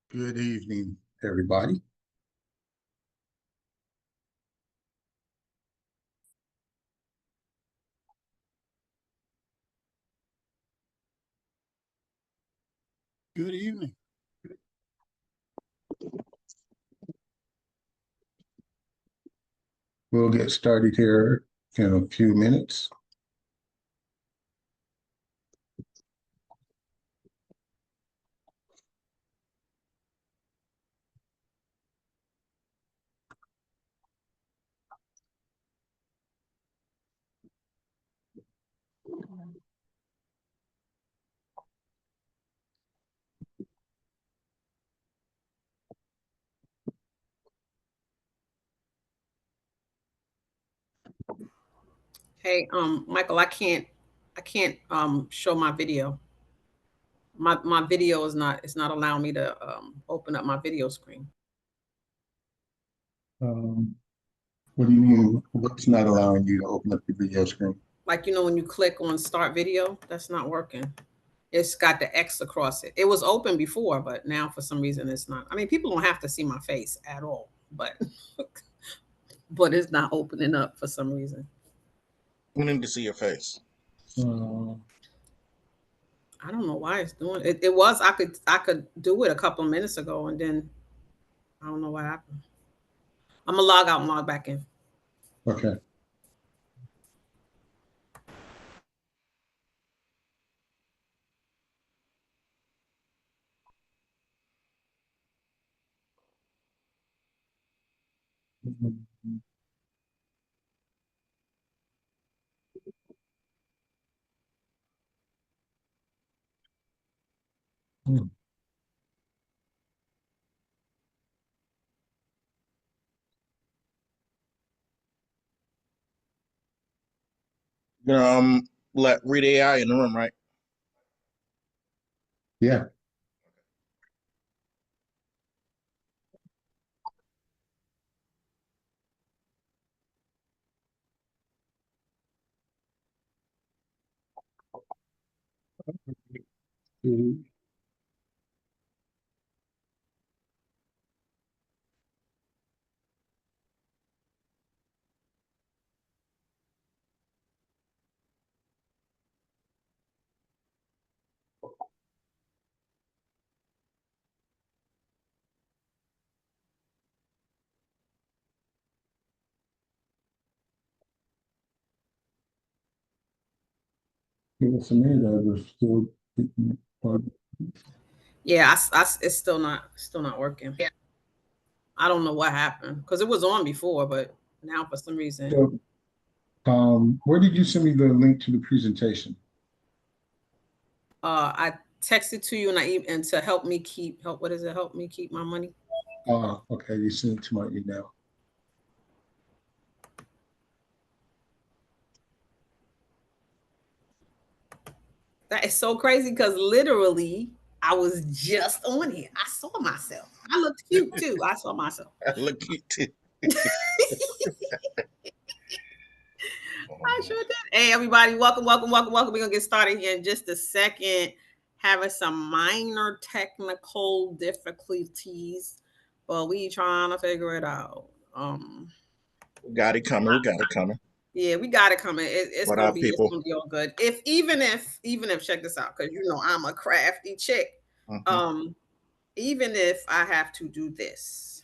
Good evening, everybody. Good evening. We'll get started here in a few minutes. Hey, Michael, I can't show my video. My video is not, it's not allowing me to open up my video screen. What do you mean? What's not allowing you to open up your video screen? Like, when you click on start video, that's not working. It's got the X across it. It was open before, but now for some reason it's not. I mean, people don't have to see my face at all, but but it's not opening up for some reason. We need to see your face. I don't know why it's doing it. It was, I could do it a couple of minutes ago, and then I don't know what happened. I'm gonna log out and log back in. Okay. You're gonna let read AI in the room, right? Yeah. It's amazing that we're still. Yeah, it's still not working. Yeah. I don't know what happened because it was on before, but now for some reason. So, where did you send me the link to the presentation? I texted to you and to help me keep what is it? Help me keep my money. Oh, okay. You sent it to my email. That is so crazy because literally I was just on here. I saw myself. I looked cute too. I saw myself. I look cute too. I sure did. Hey, everybody, welcome. We're gonna get started here in just a second. Having some minor technical difficulties, but we trying to figure it out. We got it coming. Yeah, we got it coming. It's gonna be all good. Even if check this out, because I'm a crafty chick. Mm-hmm. Even if I have to do this,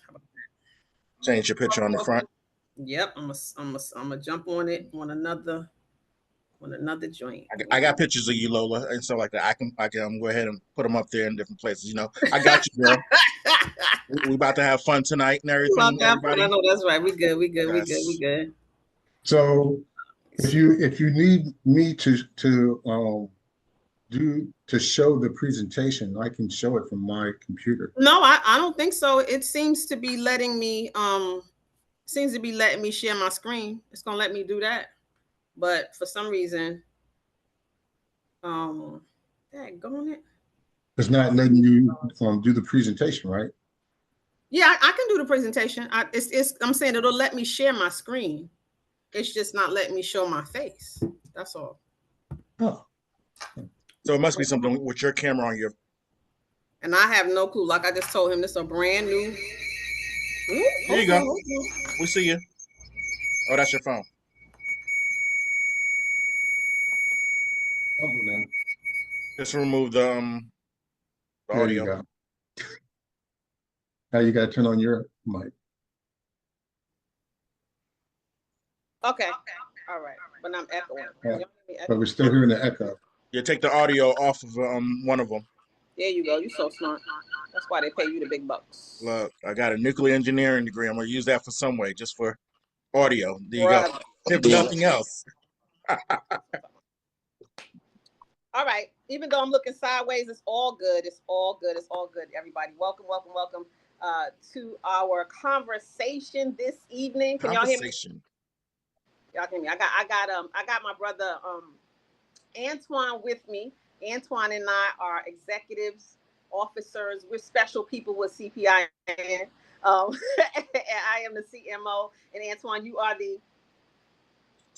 Change your picture on the front. Yep, I'm gonna jump on it on another joint. I got pictures of you, Lola, and stuff like that. I can go ahead and put them up there in different places. I got you, girl. We about to have fun tonight and everything. Everybody. I know that's right. We good. So, if you need me to show the presentation, I can show it from my computer. No, I don't think so. It seems to be letting me share my screen. It's gonna let me do that, but for some reason, daggone it. It's not letting you do the presentation, right? Yeah, I can do the presentation. I'm saying it'll let me share my screen. It's just not letting me show my face. That's all. Oh. So it must be something with your camera on your. And I have no clue. Like I just told him, this is a brand new. Here you go. We see you. Oh, that's your phone. Oh, man. Just remove the There you audio. go. Now you got to turn on your mic. Okay. All right. But I'm echoing. Yeah. Y'all But we're still hearing the echo. You take the audio off of one of them. There you go. You're so smart. That's why they pay you the big bucks. Look, I got a nuclear engineering degree. I'm gonna use that for some way, just for audio. There you go. If nothing else. All right. Even though I'm looking sideways, it's all good. It's all good. It's all good. Everybody, welcome to our conversation this evening. Can y'all hear me? Y'all hear me? I got my brother Antoine with me. Antoine and I are executives, officers. We're special people with CPIN. And I am the CMO, and Antoine, you are the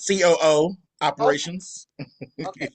COO operations. Okay.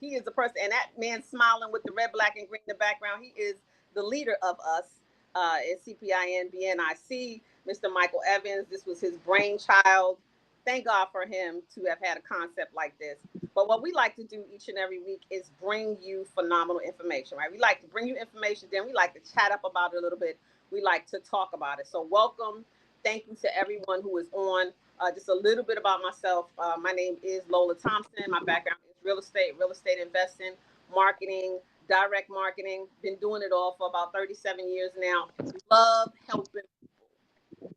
He is the person, and that man smiling with the red, black, and green in the background. He is the leader of us at CPIN, BNIC, Mr. Michael Evans. This was his brainchild. Thank God for him to have had a concept like this. But what we like to do each and every week is bring you phenomenal information, right? We like to bring you information, then we like to chat up about it a little bit. We like to talk about it. So welcome. Thank you to everyone who is on. Just a little bit about myself. My name is Lola Thompson. My background is real estate investing, marketing, direct marketing. Been doing it all for about 37 years now. Love helping people.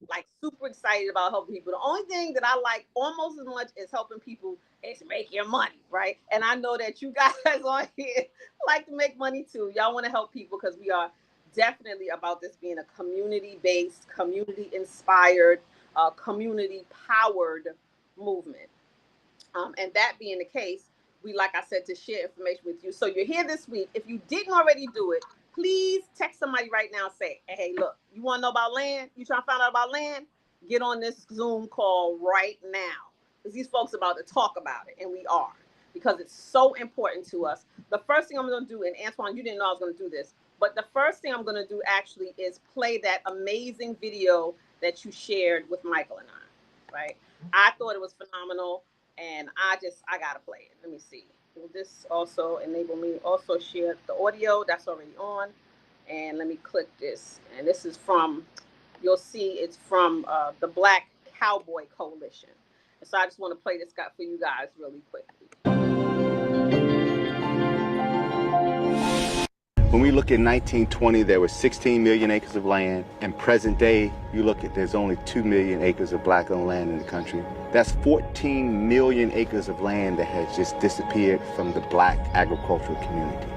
Like super excited about helping people. The only thing that I like almost as much as helping people is making money, right? And I know that you guys on here like to make money too. Y'all want to help people because we are definitely about this being a community-based, community-inspired, community-powered movement. And that being the case, we, like I said, to share information with you. So you're here this week. If you didn't already do it, please text somebody right now and say, hey, look, you want to know about land? You trying to find out about land? Get on this Zoom call right now. Because these folks are about to talk about it, and we are. Because it's so important to us. The first thing I'm going to do, and Antoine, you didn't know I was going to do this, but the first thing I'm going to do actually is play that amazing video that you shared with Michael and I, right? I thought it was phenomenal, and I got to play it. Let me see. Will this also enable me also share the audio that's already on? And let me click this. And this is from, you'll see it's from the Black Cowboy Coalition. And so I just want to play this guy for you guys really quickly. When we look at 1920, there were 16 million acres of land. In present day, you look at there's only 2 million acres of black-owned land in the country. That's 14 million acres of land that has just disappeared from the black agricultural community.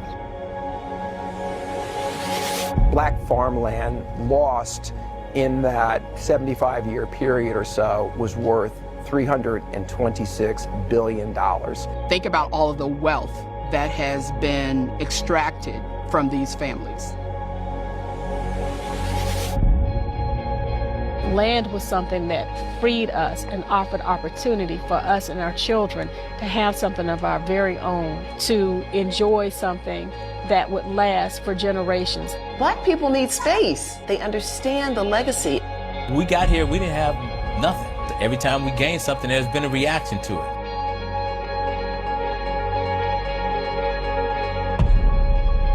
Black farmland lost in that 75-year period or so was worth $326 billion. Think about all of the wealth that has been extracted from these families. Land was something that freed us and offered opportunity for us and our children to have something of our very own, to enjoy something that would last for generations. Black people need space. They understand the legacy. When we got here, we didn't have nothing. Every time we gained something, there's been a reaction to it.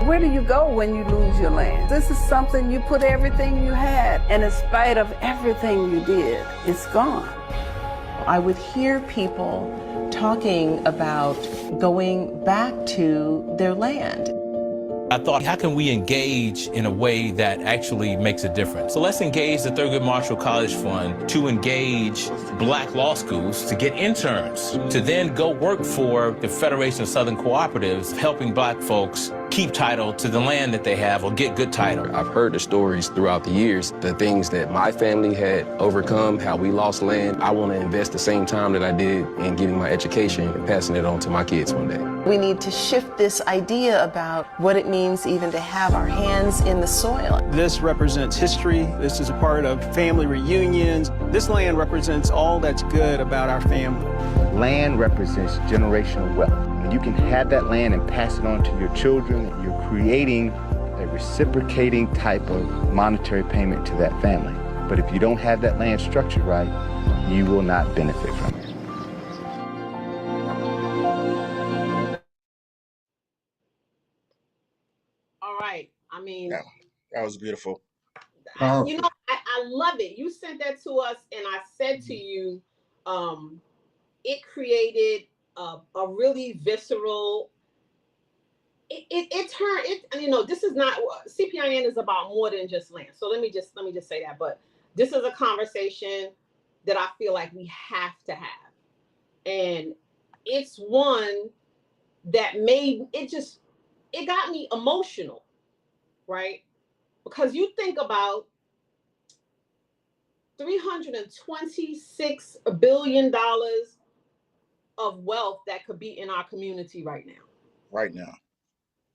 Where do you go when you lose your land? This is something you put everything you had, and in spite of everything you did, it's gone. I would hear people talking about going back to their land. I thought, how can we engage in a way that actually makes a difference? So let's engage the Thurgood Marshall College Fund to engage black law schools to get interns, to then go work for the Federation of Southern Cooperatives, helping black folks keep title to the land that they have or get good title. I've heard the stories throughout the years, the things that my family had overcome, how we lost land. I want to invest the same time that I did in getting my education and passing it on to my kids one day. We need to shift this idea about what it means even to have our hands in the soil. This represents history. This is a part of family reunions. This land represents all that's good about our family. Land represents generational wealth. When you can have that land and pass it on to your children, you're creating a reciprocating type of monetary payment to that family. But if you don't have that land structured right, you will not benefit from it. All right. I mean, Yeah, that was beautiful. You know, I love it. You sent that to us, and I said to you, it created a really visceral. It turned it. You know, this is not CPIN is about more than just land. So let me just say that. But this is a conversation that I feel like we have to have, and it's one that made it just it got me emotional, right? Because you think about $326 billion of wealth that could be in our community right now. Right now.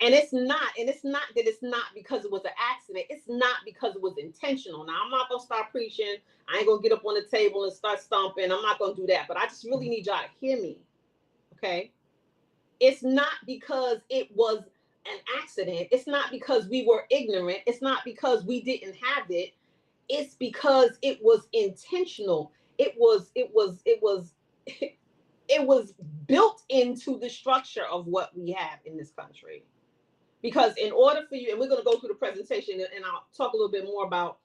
And it's not that it's not because it was an accident. It's not because it was intentional. Now, I'm not going to start preaching. I ain't going to get up on the table and start stomping. I'm not going to do that. But I just really need y'all to hear me. Okay? It's not because it was an accident. It's not because we were ignorant. It's not because we didn't have it. It's because it was intentional. It was built into the structure of what we have in this country. Because in order for you, and we're going to go through the presentation, and I'll talk a little bit more about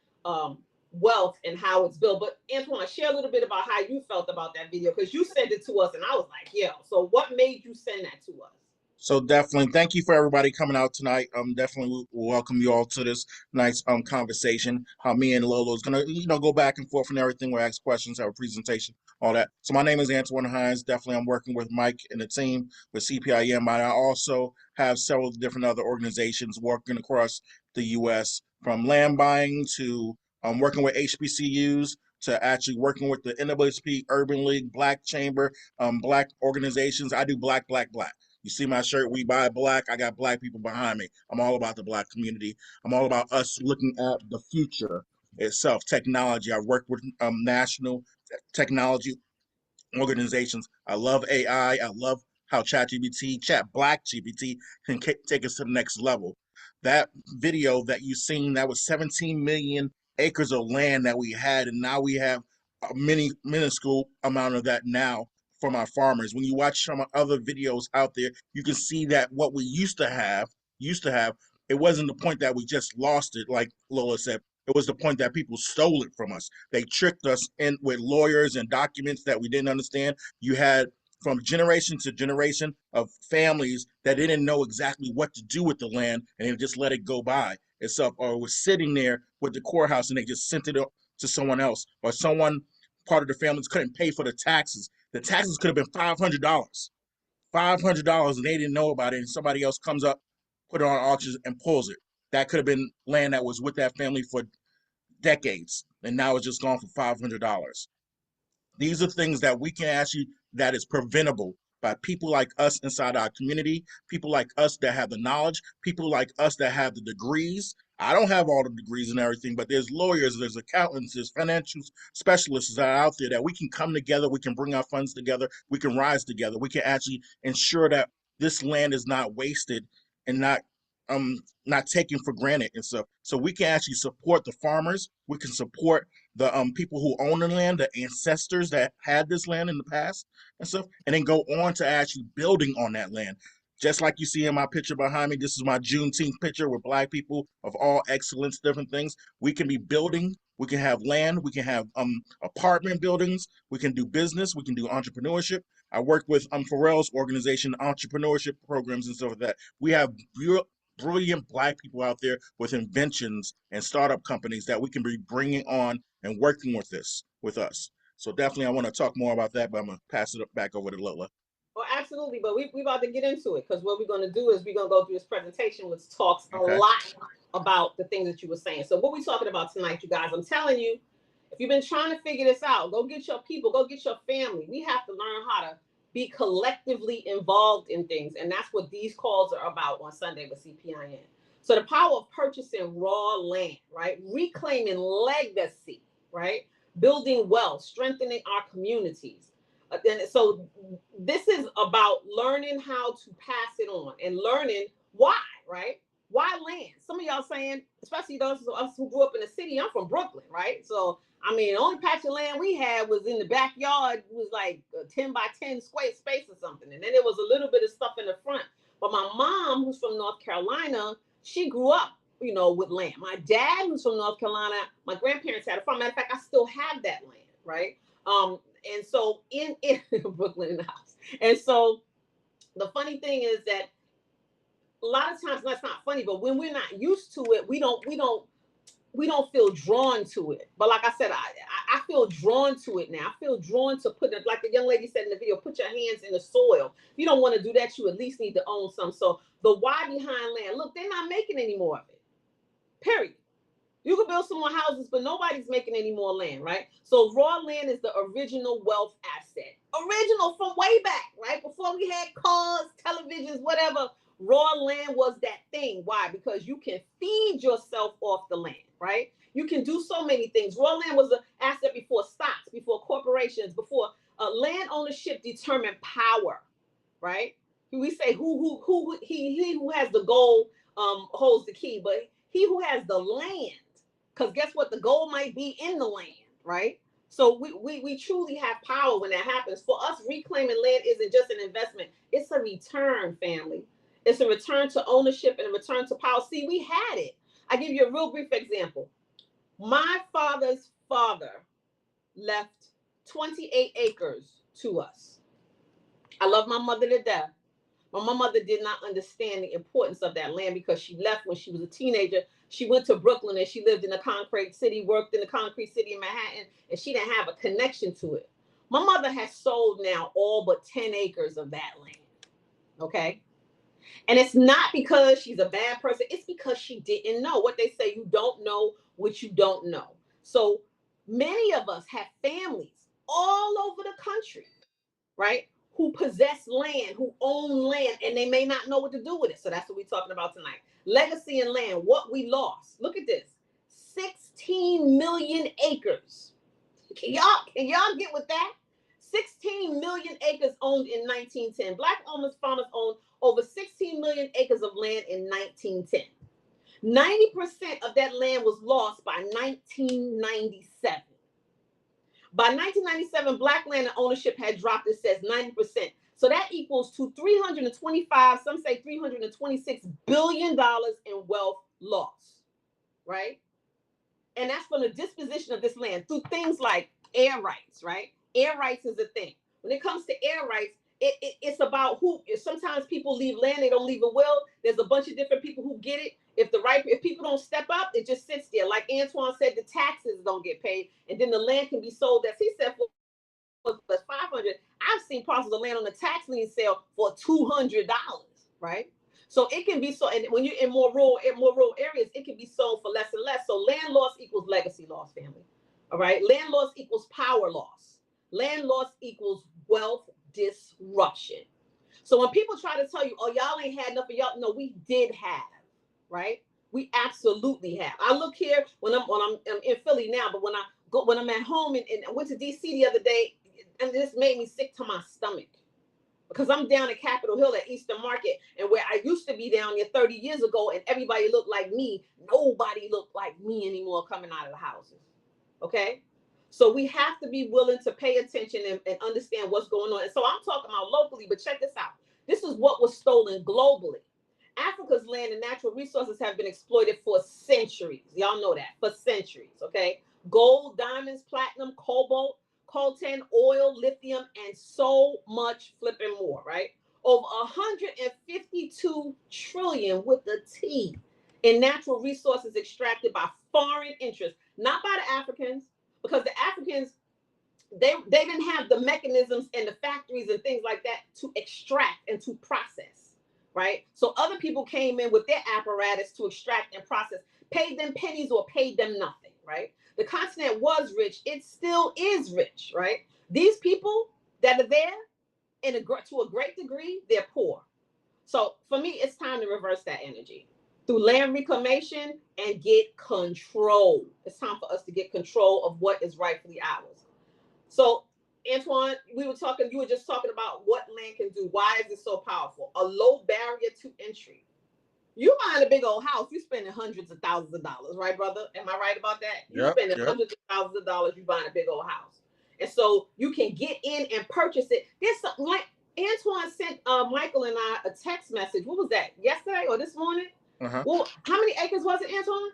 wealth and how it's built. But Antoine, share a little bit about how you felt about that video, because you sent it to us, and I was like, "Yo!" So, what made you send that to us? So definitely, thank you for everybody coming out tonight. Definitely we'll welcome you all to this nice conversation. Me and Lolo is gonna go back and forth and everything. We'll ask questions, have a presentation, all that. So my name is Antoine Hines. Definitely, I'm working with Mike and the team with CPIN. But I also have several different other organizations working across the U.S. from land buying to working with HBCUs to actually working with the NAACP, Urban League, Black Chamber, Black organizations. I do Black. You see my shirt, we buy black. I got Black people behind me. I'm all about the Black community. I'm all about us looking at the future itself, technology. I work with national technology organizations. I love AI. I love how Black GPT can take us to the next level. That video that you seen, that was 17 million acres of land that we had, and now we have a minuscule amount of that now from our farmers. When you watch some other videos out there, you can see that what we used to have, it wasn't the point that we just lost it, like Lola said. It was the point that people stole it from us. They tricked us in with lawyers and documents that we didn't understand. You had from generation to generation of families that didn't know exactly what to do with the land, and they just let it go by itself, or was sitting there with the courthouse and they just sent it up to someone else, or someone part of the families couldn't pay for the taxes. The taxes could have been $500, and they didn't know about it, and somebody else comes up, put it on auction and pulls it. That could have been land that was with that family for decades, and now it's just gone for $500. These are things that we can actually, that is preventable by people like us inside our community, people like us that have the knowledge, people like us that have the degrees. I don't have all the degrees and everything, but there's lawyers, there's accountants, there's financial specialists that are out there that we can come together, we can bring our funds together, we can rise together, we can actually ensure that this land is not wasted and not taken for granted and stuff. So we can actually support the farmers, we can support the people who own the land, the ancestors that had this land in the past and stuff, and then go on to actually building on that land. Just like you see in my picture behind me, this is my Juneteenth picture with Black people of all excellence, different things. We can be building, we can have land, we can have apartment buildings, we can do business, we can do entrepreneurship. I work with Pharrell's organization, entrepreneurship programs and stuff like that. We have brilliant Black people out there with inventions and startup companies that we can be bringing on and working with us. So definitely I want to talk more about that, but I'm going to pass it back over to Lola. Well, absolutely, but we about to get into it, because what we're going to do is we're going to go through this presentation, which talks a lot about the things that you were saying. So what we're talking about tonight, you guys, I'm telling you, if you've been trying to figure this out, go get your people, go get your family. We have to learn how to be collectively involved in things, and that's what these calls are about on Sunday with CPIN. So the power of purchasing raw land, right? Reclaiming legacy, right? Building wealth, strengthening our communities. And so this is about learning how to pass it on and learning why, right? Why land? Some of y'all saying, especially those of us who grew up in the city. I'm from Brooklyn, right? So I mean, the only patch of land we had was in the backyard. It was like a 10 by 10 square space or something, and then there was a little bit of stuff in the front. But my mom, who's from North Carolina, she grew up, you know, with land. My dad, who's from North Carolina, my grandparents had a farm. Matter of fact, I still have that land, right? And so in Brooklyn in the house. And so the funny thing is that a lot of times that's not funny, but when we're not used to it, we don't feel drawn to it. But like I said, I feel drawn to it now. I feel drawn to put it, like the young lady said in the video, put your hands in the soil. If you don't want to do that, you at least need to own some. So the why behind land, look, they're not making any more of it. Period. You can build some more houses, but nobody's making any more land, right? So raw land is the original wealth asset. Original from way back, right? Before we had cars, televisions, whatever, raw land was that thing. Why? Because you can feed yourself off the land, right? You can do so many things. Raw land was an asset before stocks, before corporations, before land ownership determined power, right? We say he who has the gold holds the key, but he who has the land, because guess what? The gold might be in the land, right? So we truly have power when that happens. For us, reclaiming land isn't just an investment. It's a return, family. It's a return to ownership and a return to power. See, we had it. I give you a real brief example. My father's father left 28 acres to us. I love my mother to death. But my mother did not understand the importance of that land because she left when she was a teenager. She went to Brooklyn and she lived in the concrete city, worked in the concrete city in Manhattan, and she didn't have a connection to it. My mother has sold now all but 10 acres of that land. Okay? And it's not because she's a bad person. It's because she didn't know. What they say, you don't know what you don't know. So many of us have families all over the country, right, who possess land, who own land, and they may not know what to do with it. So that's what we're talking about tonight. Legacy and land, what we lost. Look at this. 16 million acres. Can y'all get with that? 16 million acres owned in 1910. Black farmers owned over 16 million acres of land in 1910. 90% of that land was lost by 1997. By 1997, Black land ownership had dropped, it says 90%. So that equals to 325, some say $326 billion in wealth loss, right? And that's from the disposition of this land through things like air rights, right? Air rights is a thing. When it comes to air rights, it's about who. Sometimes people leave land, they don't leave a will. There's a bunch of different people who get it. If people don't step up, it just sits there. Like Antoine said, the taxes don't get paid, and then the land can be sold, as he said, for $500. I've seen parcels of land on the tax lien sale for $200, right? So it can be so, and when you're in more rural areas, it can be sold for less and less. So land loss equals legacy loss, family. All right, land loss equals power loss. Land loss equals wealth disruption. So when people try to tell you, oh, y'all ain't had enough of y'all, no, we did have, right? We absolutely have. I look here when I'm in Philly now, but when I'm at home and I went to DC the other day, and this made me sick to my stomach because I'm down at Capitol Hill at Eastern Market, and where I used to be down there 30 years ago, and everybody looked like me. Nobody looked like me anymore coming out of the houses. Okay. So we have to be willing to pay attention and understand what's going on. And so I'm talking about locally, but check this out. This is what was stolen globally. Africa's land and natural resources have been exploited for centuries. Y'all know that, for centuries, okay? Gold, diamonds, platinum, cobalt, coltan, oil, lithium, and so much flipping more, right? Over 152 trillion with the T in natural resources extracted by foreign interests, not by the Africans, because the Africans, they didn't have the mechanisms and the factories and things like that to extract and to process, right? So other people came in with their apparatus to extract and process, paid them pennies or paid them nothing, right? The continent was rich. It still is rich, right? These people that are there, to a great degree, they're poor. So for me, it's time to reverse that energy through land reclamation and get control. It's time for us to get control of what is rightfully ours. So Antoine, you were just talking about what land can do. Why is it so powerful? A low barrier to entry. You buying a big old house, you spending hundreds of thousands of dollars, right, brother? Am I right about that? You spending hundreds of thousands of dollars, you buying a big old house. And so you can get in and purchase it. There's something like Antoine sent Michael and I a text message. What was that? Yesterday or this morning? Well, how many acres was it, Antoine?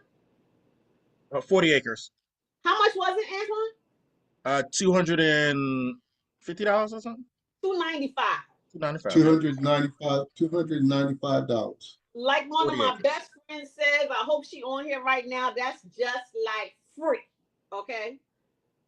40 acres. How much was it, Antoine? $250 or something? $295. $295. Like one of my best friends says, I hope she on here right now, that's just like free. Okay?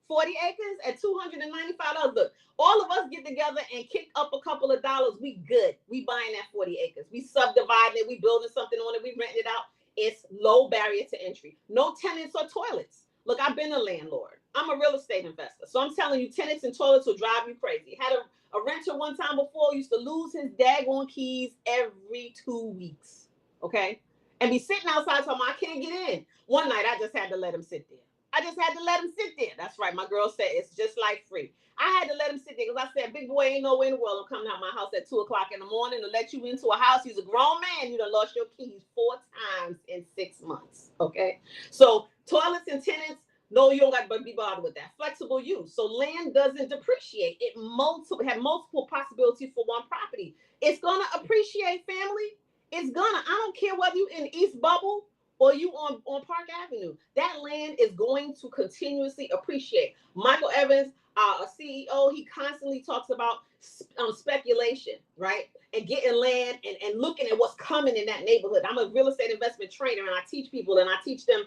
40 acres at $295. Look, all of us get together and kick up a couple of dollars. We good. We buying that 40 acres. We subdividing it. We building something on it. We renting it out. It's low barrier to entry. No tenants or toilets. Look, I've been a landlord. I'm a real estate investor. So I'm telling you, tenants and toilets will drive you crazy. Had a renter one time before used to lose his daggone keys every 2 weeks. Okay? And be sitting outside talking, I can't get in. One night, I just had to let him sit there. I just had to let him sit there. That's right. My girl said it's just like free. I had to let him sit there because I said, big boy, ain't nowhere in the world I'm coming out my house at 2 o'clock in the morning to let you into a house. He's a grown man. You done lost your keys 4 times in 6 months. Okay. So toilets and tenants, no, you don't got to be bothered with that. Flexible use. So land doesn't depreciate. It have multiple possibilities for one property. It's going to appreciate, family. It's gonna. I don't care whether you in East Bubble or you on Park Avenue, that land is going to continuously appreciate. Michael Evans, a CEO, he constantly talks about speculation, right? And getting land and looking at what's coming in that neighborhood. I'm a real estate investment trainer and I teach people and I teach them,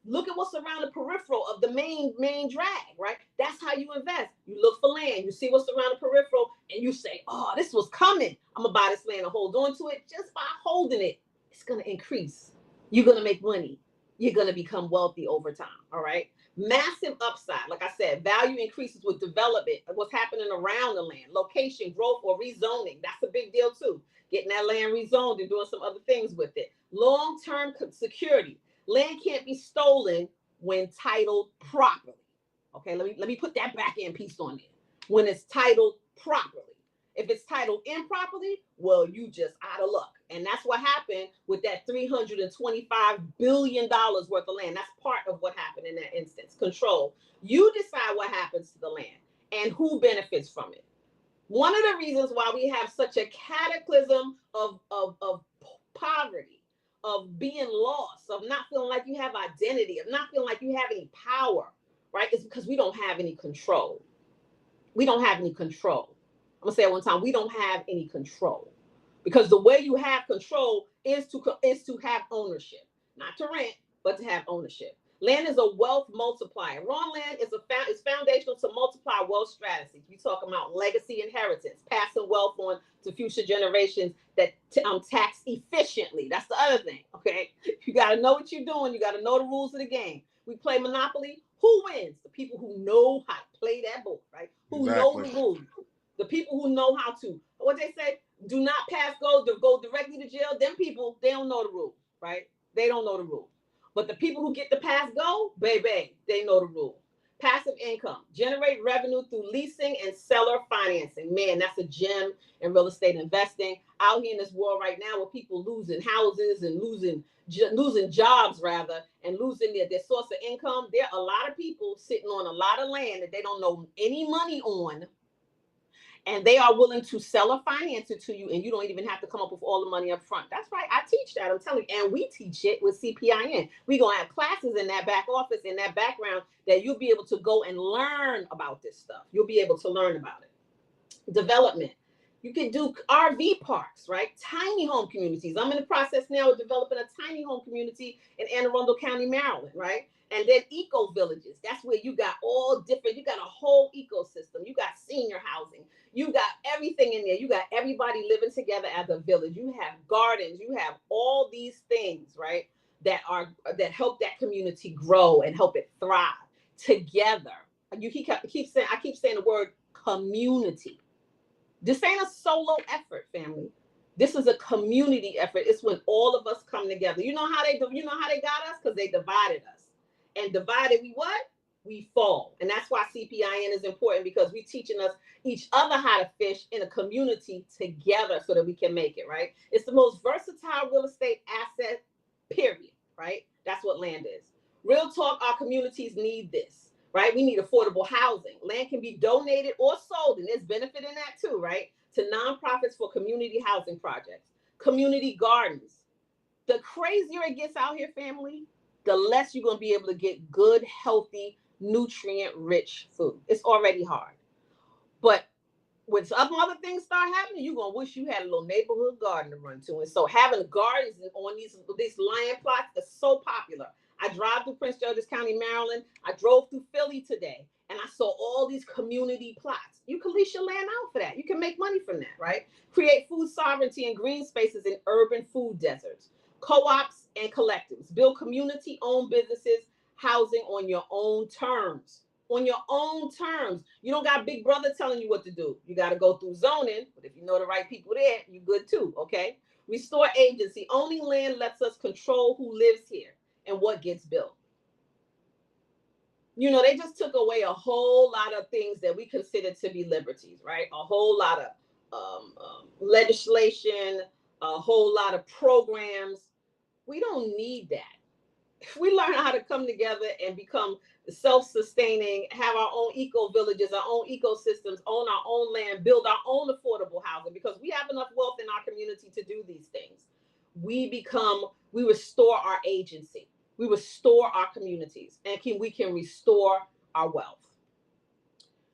look at what's around the peripheral of the main drag, right? That's how you invest. You look for land, you see what's around the peripheral and you say, oh, this was coming. I'm gonna buy this land and hold on to it. Just by holding it, it's gonna increase. You're going to make money. You're going to become wealthy over time. All right. Massive upside. Like I said, value increases with development of what's happening around the land, location, growth, or rezoning. That's a big deal too. Getting that land rezoned and doing some other things with it. Long-term security. Land can't be stolen when titled properly. Okay. Let me put that back end piece on there. When it's titled properly. If it's titled improperly, well, you just out of luck. And that's what happened with that $325 billion worth of land. That's part of what happened in that instance. Control. You decide what happens to the land and who benefits from it. One of the reasons why we have such a cataclysm of poverty, of being lost, of not feeling like you have identity, of not feeling like you have any power, right? Is because we don't have any control. We don't have any control. I'm gonna say it one time. We don't have any control, because the way you have control is to have ownership, not to rent, but to have ownership. Land is a wealth multiplier. Raw land is foundational to multiply wealth strategies. We talk about legacy inheritance, passing wealth on to future generations that tax efficiently. That's the other thing. Okay, you got to know what you're doing. You got to know the rules of the game. We play Monopoly. Who wins? The people who know how to play that board, right? Who know the rules. The people who know how to, what they say, do not pass go directly to jail. Them people, they don't know the rules, right? They don't know the rules. But the people who get the pass go, baby, they know the rules. Passive income, generate revenue through leasing and seller financing. Man, that's a gem in real estate investing. Out here in this world right now, with people losing houses and losing jobs rather, and losing their source of income, there are a lot of people sitting on a lot of land that they don't know any money on. And they are willing to sell or finance it to you, and you don't even have to come up with all the money up front. That's right. I teach that. I'm telling you. And we teach it with CPIN. We're going to have classes in that back office, in that background, that you'll be able to go and learn about this stuff. You'll be able to learn about it. Development. You can do RV parks, right? Tiny home communities. I'm in the process now of developing a tiny home community in Anne Arundel County, Maryland, right? And then eco villages. That's where you got all different, you got a whole ecosystem. You got senior housing. You got everything in there. You got everybody living together as a village. You have gardens. You have all these things, right? That help that community grow and help it thrive together. I keep saying the word community. This ain't a solo effort, family. This is a community effort. It's when all of us come together. You know how they got us? Because they divided us. And divided we what? we fall. And that's why CPIN is important, because we're teaching us each other how to fish in a community together so that we can make it, right? It's the most versatile real estate asset, period, right? That's what land is. Real talk, our communities need this, right? We need affordable housing. Land can be donated or sold, and there's benefit in that too, right? To nonprofits for community housing projects, community gardens. The crazier it gets out here, family, the less you're going to be able to get good, healthy, nutrient-rich food. It's already hard. But when some other things start happening, you're going to wish you had a little neighborhood garden to run to. And so having gardens on these land plots is so popular. I drive through Prince George's County, Maryland. I drove through Philly today, and I saw all these community plots. You can lease your land out for that. You can make money from that, right? Create food sovereignty and green spaces in urban food deserts. Co-ops and collectives. Build community-owned businesses, housing on your own terms. On your own terms. You don't got Big Brother telling you what to do. You got to go through zoning, but if you know the right people there, you good too, okay? Restore agency. Owning land lets us control who lives here and what gets built. You know, they just took away a whole lot of things that we consider to be liberties, right? A whole lot of legislation, a whole lot of programs. We don't need that. If we learn how to come together and become self-sustaining, have our own eco-villages, our own ecosystems, own our own land, build our own affordable housing, because we have enough wealth in our community to do these things. We restore our agency. We restore our communities, and we can restore our wealth.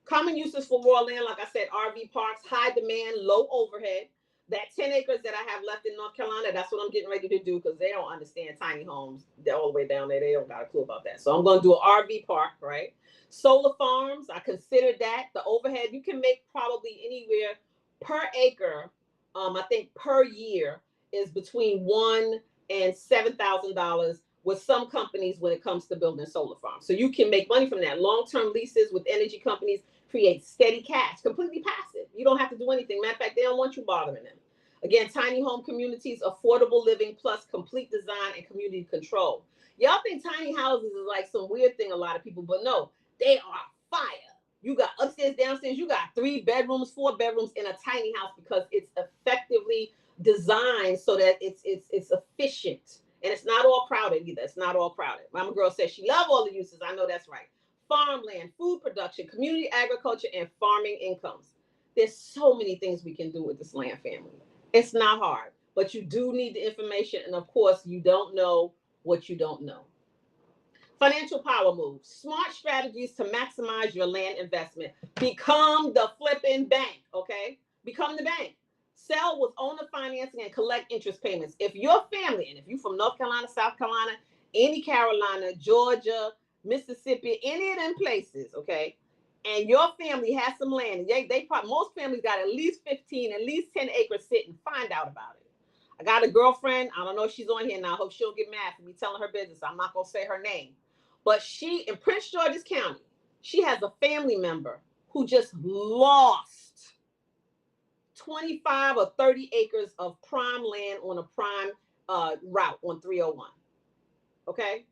Common uses for raw land, like I said, RV parks, high demand, low overhead. That 10 acres that I have left in North Carolina, that's what I'm getting ready to do, because they don't understand tiny homes. They're all the way down there. They don't got a clue about that. So I'm going to do an RV park, right? Solar farms, I considered that. The overhead, you can make probably anywhere per acre, I think per year, is between $1,000 and $7,000 with some companies when it comes to building solar farms. So you can make money from that. Long-term leases with energy companies create steady cash, completely passive. You don't have to do anything. Matter of fact, they don't want you bothering them. Again, tiny home communities, affordable living plus complete design and community control. Y'all think tiny houses is like some weird thing, a lot of people, but no, they are fire. You got upstairs, downstairs, you got 3 bedrooms, 4 bedrooms in a tiny house, because it's effectively designed so that it's efficient. And it's not all crowded either. It's not all crowded. Mama girl says she loves all the uses. I know that's right. Farmland, food production, community agriculture, and farming incomes. There's so many things we can do with this land, family. It's not hard, but you do need the information. And of course, you don't know what you don't know. Financial power moves. Smart strategies to maximize your land investment. Become the flipping bank, okay? Become the bank. Sell with owner financing and collect interest payments. If your family, and if you're from North Carolina, South Carolina, any Carolina, Georgia, Mississippi, any of them places, okay, and your family has some land, they probably, most families got at least 15, at least 10 acres sitting, find out about it. I got a girlfriend, I don't know if she's on here now, I hope she don't get mad for me telling her business. I'm not going to say her name. But she, in Prince George's County, she has a family member who just lost 25 or 30 acres of prime land on a prime route on 301. Okay?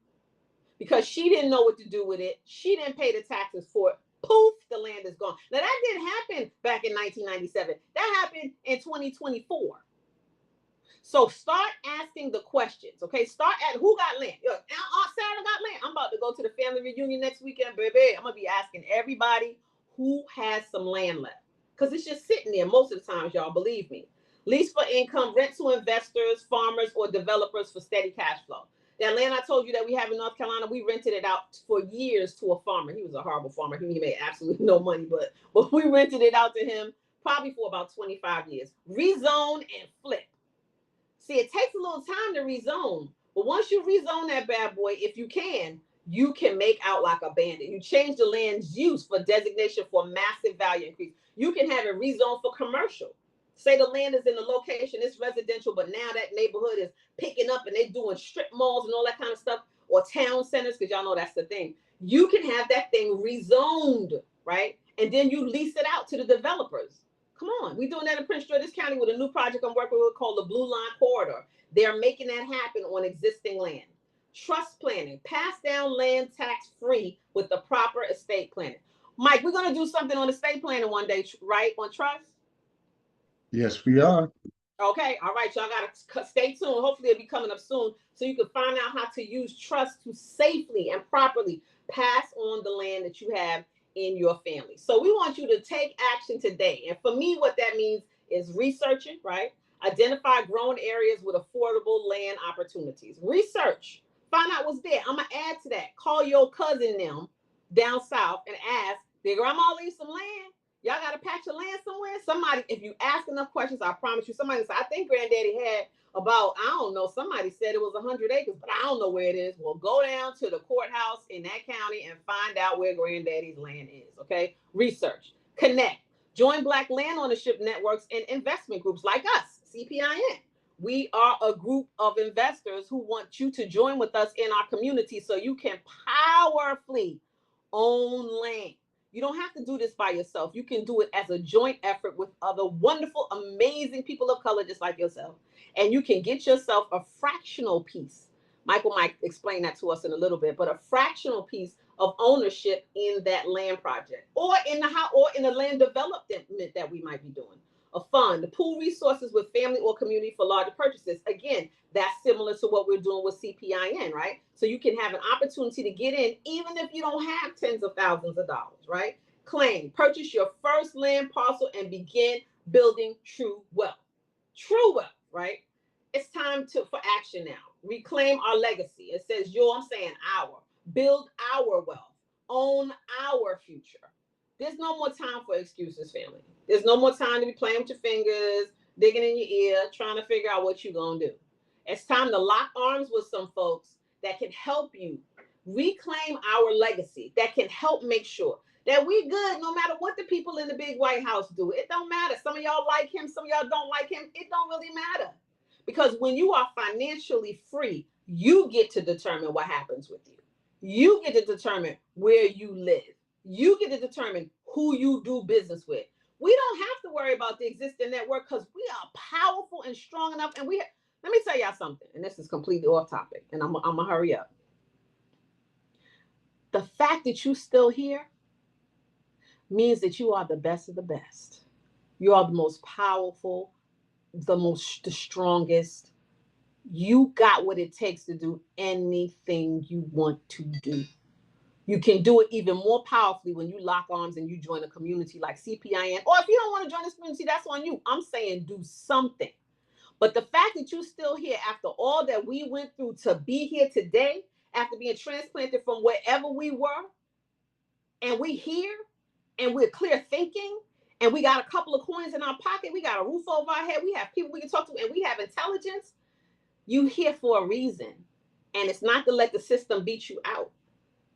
Because she didn't know what to do with it. She didn't pay the taxes for it. Poof, the land is gone. Now, that didn't happen back in 1997. That happened in 2024. So start asking the questions, okay? Start at who got land. Yo, Aunt Sarah got land. I'm about to go to the family reunion next weekend, baby. I'm going to be asking everybody who has some land left, because it's just sitting there most of the times, y'all, believe me. Lease for income, rent to investors, farmers, or developers for steady cash flow. That land I told you that we have in North Carolina, we rented it out for years to a farmer. He was a horrible farmer. He made absolutely no money, but we rented it out to him probably for about 25 years. Rezone and flip. See, it takes a little time to rezone, but once you rezone that bad boy, if you can make out like a bandit. You change the land's use for designation for massive value increase. You can have it rezoned for commercial. Say the land is in a location, it's residential, but now that neighborhood is picking up and they're doing strip malls and all that kind of stuff, or town centers, because y'all know that's the thing. You can have that thing rezoned, right? And then you lease it out to the developers. Come on, we're doing that in Prince George's County with a new project I'm working with called the Blue Line Corridor. They're making that happen on existing land. Trust planning, pass down land tax free with the proper estate planning. Mike, we're going to do something on estate planning one day, right? On trust? Yes, we are. Okay, all right, y'all gotta stay tuned. Hopefully it'll be coming up soon so you can find out how to use trust to safely and properly pass on the land that you have in your family. So we want you to take action today. And for me, what that means is researching, right? Identify growing areas with affordable land opportunities. Research, find out what's there. I'm gonna add to that. Call your cousin them down south and ask, did grandma leave some land? Y'all got a patch of land somewhere? Somebody, if you ask enough questions, I promise you, somebody said, I think granddaddy had about, I don't know, somebody said it was 100 acres, but I don't know where it is. Well, go down to the courthouse in that county and find out where granddaddy's land is, okay? Research, connect, join Black land ownership networks and investment groups like us, CPIN. We are a group of investors who want you to join with us in our community so you can powerfully own land. You don't have to do this by yourself. You can do it as a joint effort with other wonderful, amazing people of color just like yourself. And you can get yourself a fractional piece. Michael might explain that to us in a little bit, but a fractional piece of ownership in that land project or in the house or in the land development that we might be doing. A fund to pool resources with family or community for larger purchases. Again, that's similar to what we're doing with CPIN, right? So you can have an opportunity to get in even if you don't have tens of thousands of dollars, right? Claim, purchase your first land parcel and begin building true wealth. True wealth, right? It's time for action now. Reclaim our legacy. It says I'm saying our. Build our wealth. Own our future. There's no more time for excuses, family. There's no more time to be playing with your fingers, digging in your ear, trying to figure out what you're going to do. It's time to lock arms with some folks that can help you reclaim our legacy, that can help make sure that we good no matter what the people in the big White House do. It don't matter. Some of y'all like him, some of y'all don't like him. It don't really matter. Because when you are financially free, you get to determine what happens with you. You get to determine where you live. You get to determine who you do business with. We don't have to worry about the existing network because we are powerful and strong enough. And let me tell y'all something, and this is completely off topic, and I'm gonna hurry up. The fact that you're still here means that you are the best of the best. You are the most powerful, the strongest. You got what it takes to do anything you want to do. You can do it even more powerfully when you lock arms and you join a community like CPIN. Or if you don't want to join this community, that's on you. I'm saying do something. But the fact that you're still here after all that we went through to be here today, after being transplanted from wherever we were, and we here, and we're clear thinking, and we got a couple of coins in our pocket, we got a roof over our head, we have people we can talk to, and we have intelligence, you here for a reason. And it's not to let the system beat you out.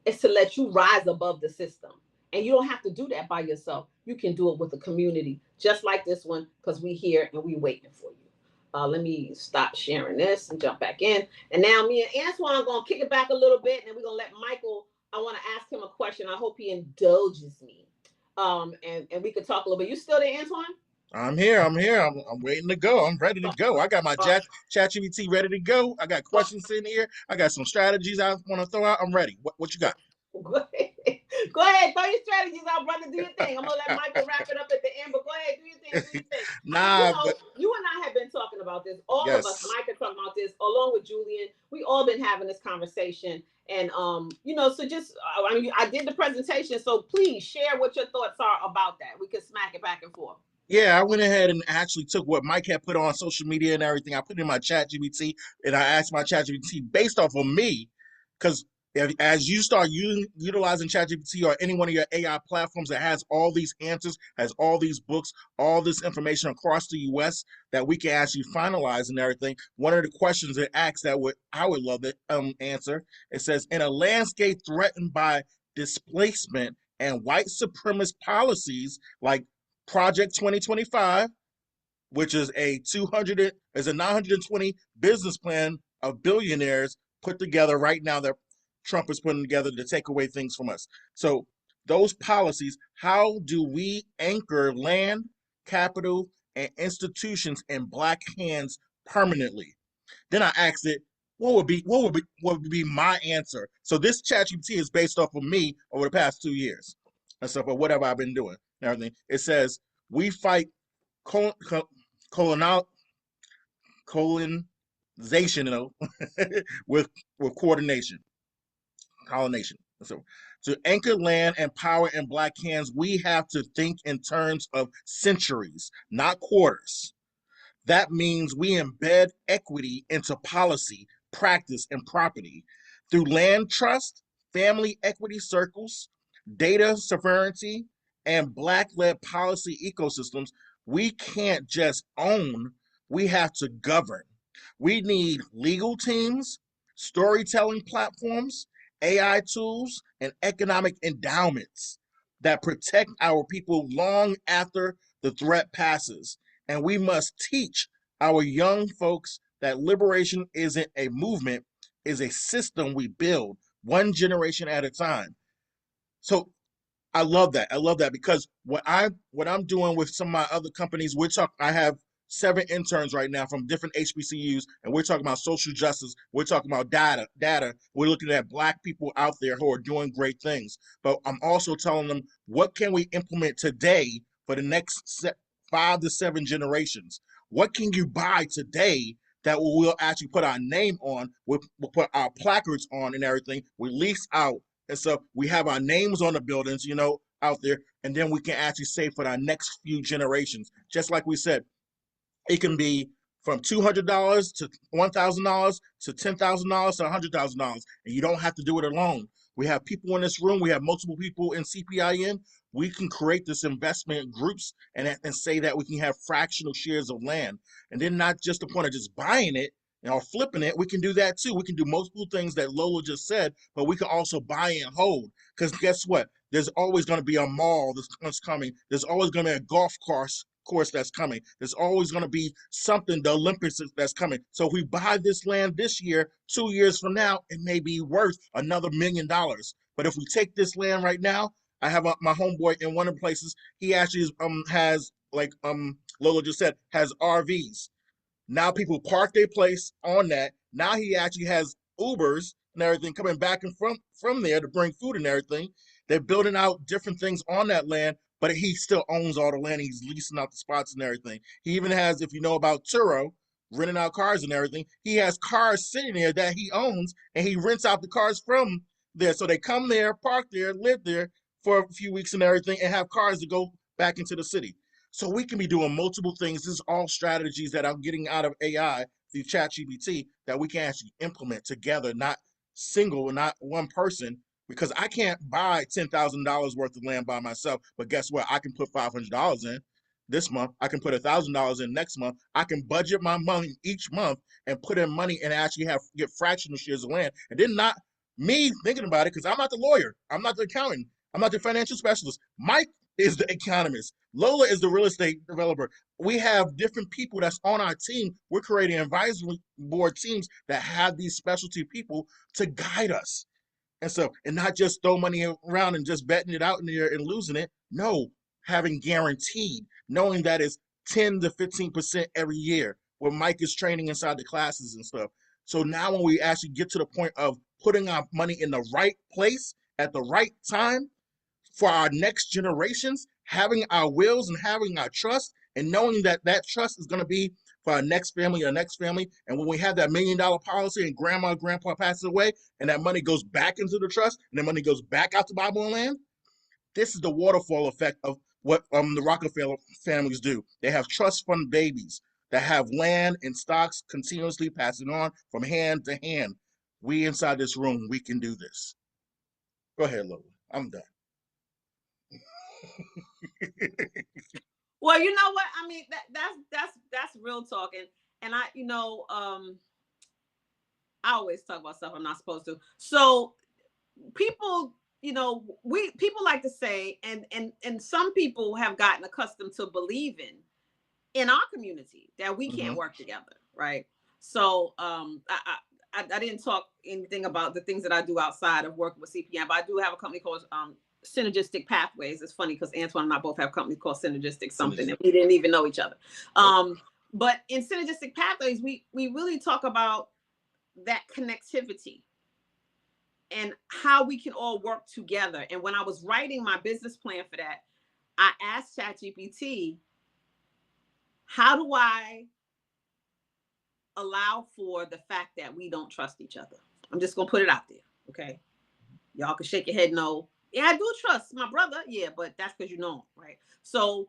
It's to let you rise above the system. And you don't have to do that by yourself. You can do it with a community just like this one because we here and we waiting for you. Let me stop sharing this and jump back in. And now me and Antoine are going to kick it back a little bit, and then we're going to let Michael, I want to ask him a question. I hope he indulges me. And we could talk a little bit. You still there, Antoine? I'm here. I'm waiting to go. I'm ready to go. I got my ChatGPT ready to go. I got questions in here. I got some strategies I want to throw out. I'm ready. What you got? Go ahead. Throw your strategies out, brother. Do your thing. I'm going to let Michael wrap it up at the end, but go ahead. Do your thing. You and I have been talking about this. All of us, Mike, are talking about this, along with Julian. We all been having this conversation. And, so just, I did the presentation. So please share what your thoughts are about that. We can smack it back and forth. Yeah, I went ahead and actually took what Mike had put on social media and everything. I put it in my ChatGPT, and I asked my ChatGPT based off of me, because as you start utilizing ChatGPT or any one of your AI platforms that has all these answers, has all these books, all this information across the U.S. that we can actually finalize and everything. One of the questions it asks that I would love to answer. It says, in a landscape threatened by displacement and white supremacist policies like Project 2025, which is a 920 business plan of billionaires put together right now that Trump is putting together to take away things from us. So those policies, how do we anchor land, capital, and institutions in Black hands permanently? Then I asked it, what would be my answer? So this ChatGPT is based off of me over the past 2 years and stuff, or whatever I've been doing and everything. It says we fight colonization, with coordination, colonization. So to anchor land and power in Black hands, we have to think in terms of centuries, not quarters. That means we embed equity into policy, practice, and property through land trust, family equity circles, data sovereignty, and Black-led policy ecosystems. We can't just own, we have to govern. We need legal teams, storytelling platforms, AI tools, and economic endowments that protect our people long after the threat passes. And we must teach our young folks that liberation isn't a movement, is a system we build one generation at a time. So I love that. I love that because what I'm doing with some of my other companies, I have 7 interns right now from different HBCUs, and we're talking about social justice. We're talking about data. We're looking at Black people out there who are doing great things. But I'm also telling them, what can we implement today for the next 5 to 7 generations? What can you buy today that we'll actually put our name on, we'll put our placards on and everything, we lease out. And so we have our names on the buildings, out there, and then we can actually save for our next few generations. Just like we said, it can be from $200 to $1,000 to $10,000 to $100,000, and you don't have to do it alone. We have people in this room. We have multiple people in CPIN. We can create this investment groups and say that we can have fractional shares of land, and then not just the point of just buying it or flipping it. We can do that too. We can do multiple things that Lola just said, but we can also buy and hold. Because guess what? There's always going to be a mall that's coming. There's always going to be a golf course that's coming. There's always going to be something, the Olympics that's coming. So if we buy this land this year, 2 years from now, it may be worth another $1 million. But if we take this land right now, I have my homeboy in one of the places. He actually has, like Lola just said, has RVs. Now people park their place on that. Now he actually has Ubers and everything coming back and from there to bring food and everything. They're building out different things on that land, but he still owns all the land. He's leasing out the spots and everything. He even has, if you know about Turo, renting out cars and everything, he has cars sitting there that he owns, and he rents out the cars from there. So they come there, park there, live there for a few weeks and everything, and have cars to go back into the city. So we can be doing multiple things. This is all strategies that I'm getting out of AI through ChatGPT that we can actually implement together, not single, not one person, because I can't buy $10,000 worth of land by myself. But guess what? I can put $500 in this month. I can put $1,000 in next month. I can budget my money each month and put in money and actually get fractional shares of land. And then not me thinking about it, because I'm not the lawyer. I'm not the accountant. I'm not the financial specialist. Mike is the economist. Lola is the real estate developer. We have different people that's on our team. We're creating advisory board teams that have these specialty people to guide us. And so, and not just throw money around and just betting it out in there and losing it. No, having guaranteed, knowing that it's 10 to 15% every year, where Mike is training inside the classes and stuff. So now when we actually get to the point of putting our money in the right place at the right time for our next generations, having our wills and having our trust, and knowing that that trust is going to be for our next family, and when we have that $1 million policy and grandma, grandpa passes away, and that money goes back into the trust, and the money goes back out to Bible and land, this is the waterfall effect of what the Rockefeller families do. They have trust fund babies that have land and stocks continuously passing on from hand to hand. We inside this room, we can do this. Go ahead, Lola. I'm done. Well, you know what? I mean, that's real talk. And I, I always talk about stuff I'm not supposed to. So people, people like to say, and some people have gotten accustomed to believing in our community that we can't work together, right? So I didn't talk anything about the things that I do outside of working with CPIN, but I do have a company called Synergistic Pathways. It's funny because Antoine and I both have companies called Synergistic something, and we didn't even know each other. But in Synergistic Pathways, we really talk about that connectivity and how we can all work together. And when I was writing my business plan for that, I asked ChatGPT, how do I allow for the fact that we don't trust each other? I'm just gonna put it out there, okay? Y'all can shake your head no. Yeah, I do trust my brother. Yeah, but that's because you know him, right? So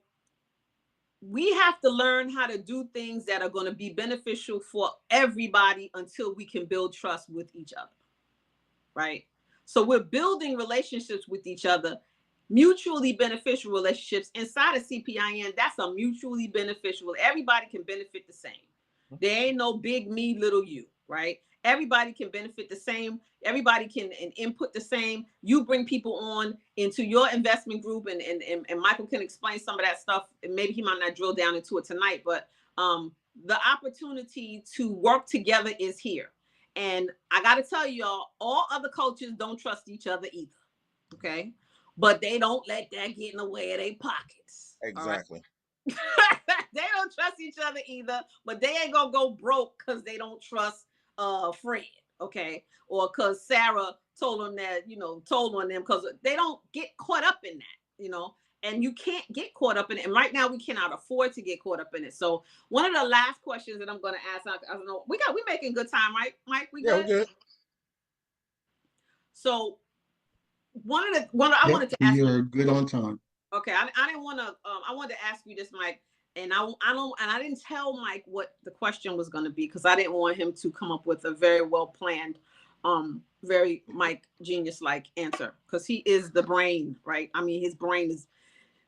we have to learn how to do things that are going to be beneficial for everybody until we can build trust with each other, right? So we're building relationships with each other, mutually beneficial relationships inside of CPIN. That's a mutually beneficial. Everybody can benefit the same. There ain't no big me, little you, right? Everybody can benefit the same. Everybody can input the same. You bring people on into your investment group, and Michael can explain some of that stuff. And maybe he might not drill down into it tonight, but the opportunity to work together is here. And I got to tell y'all, all other coaches don't trust each other either, okay? But they don't let that get in the way of their pockets. Exactly. They don't trust each other either, but they ain't gonna go broke because they don't trust Fred, okay? Or because Sarah told them that, told on them, because they don't get caught up in that, and you can't get caught up in it. And right now we cannot afford to get caught up in it. So one of the last questions that I'm gonna ask, I don't know, we making good time, right, Mike? We good? Yeah, we're good. So I wanted to ask you're good on time. Okay, I didn't want to. I wanted to ask you this, Mike, and I didn't tell Mike what the question was going to be because I didn't want him to come up with a very well planned, very Mike genius like answer because he is the brain, right? I mean, his brain is.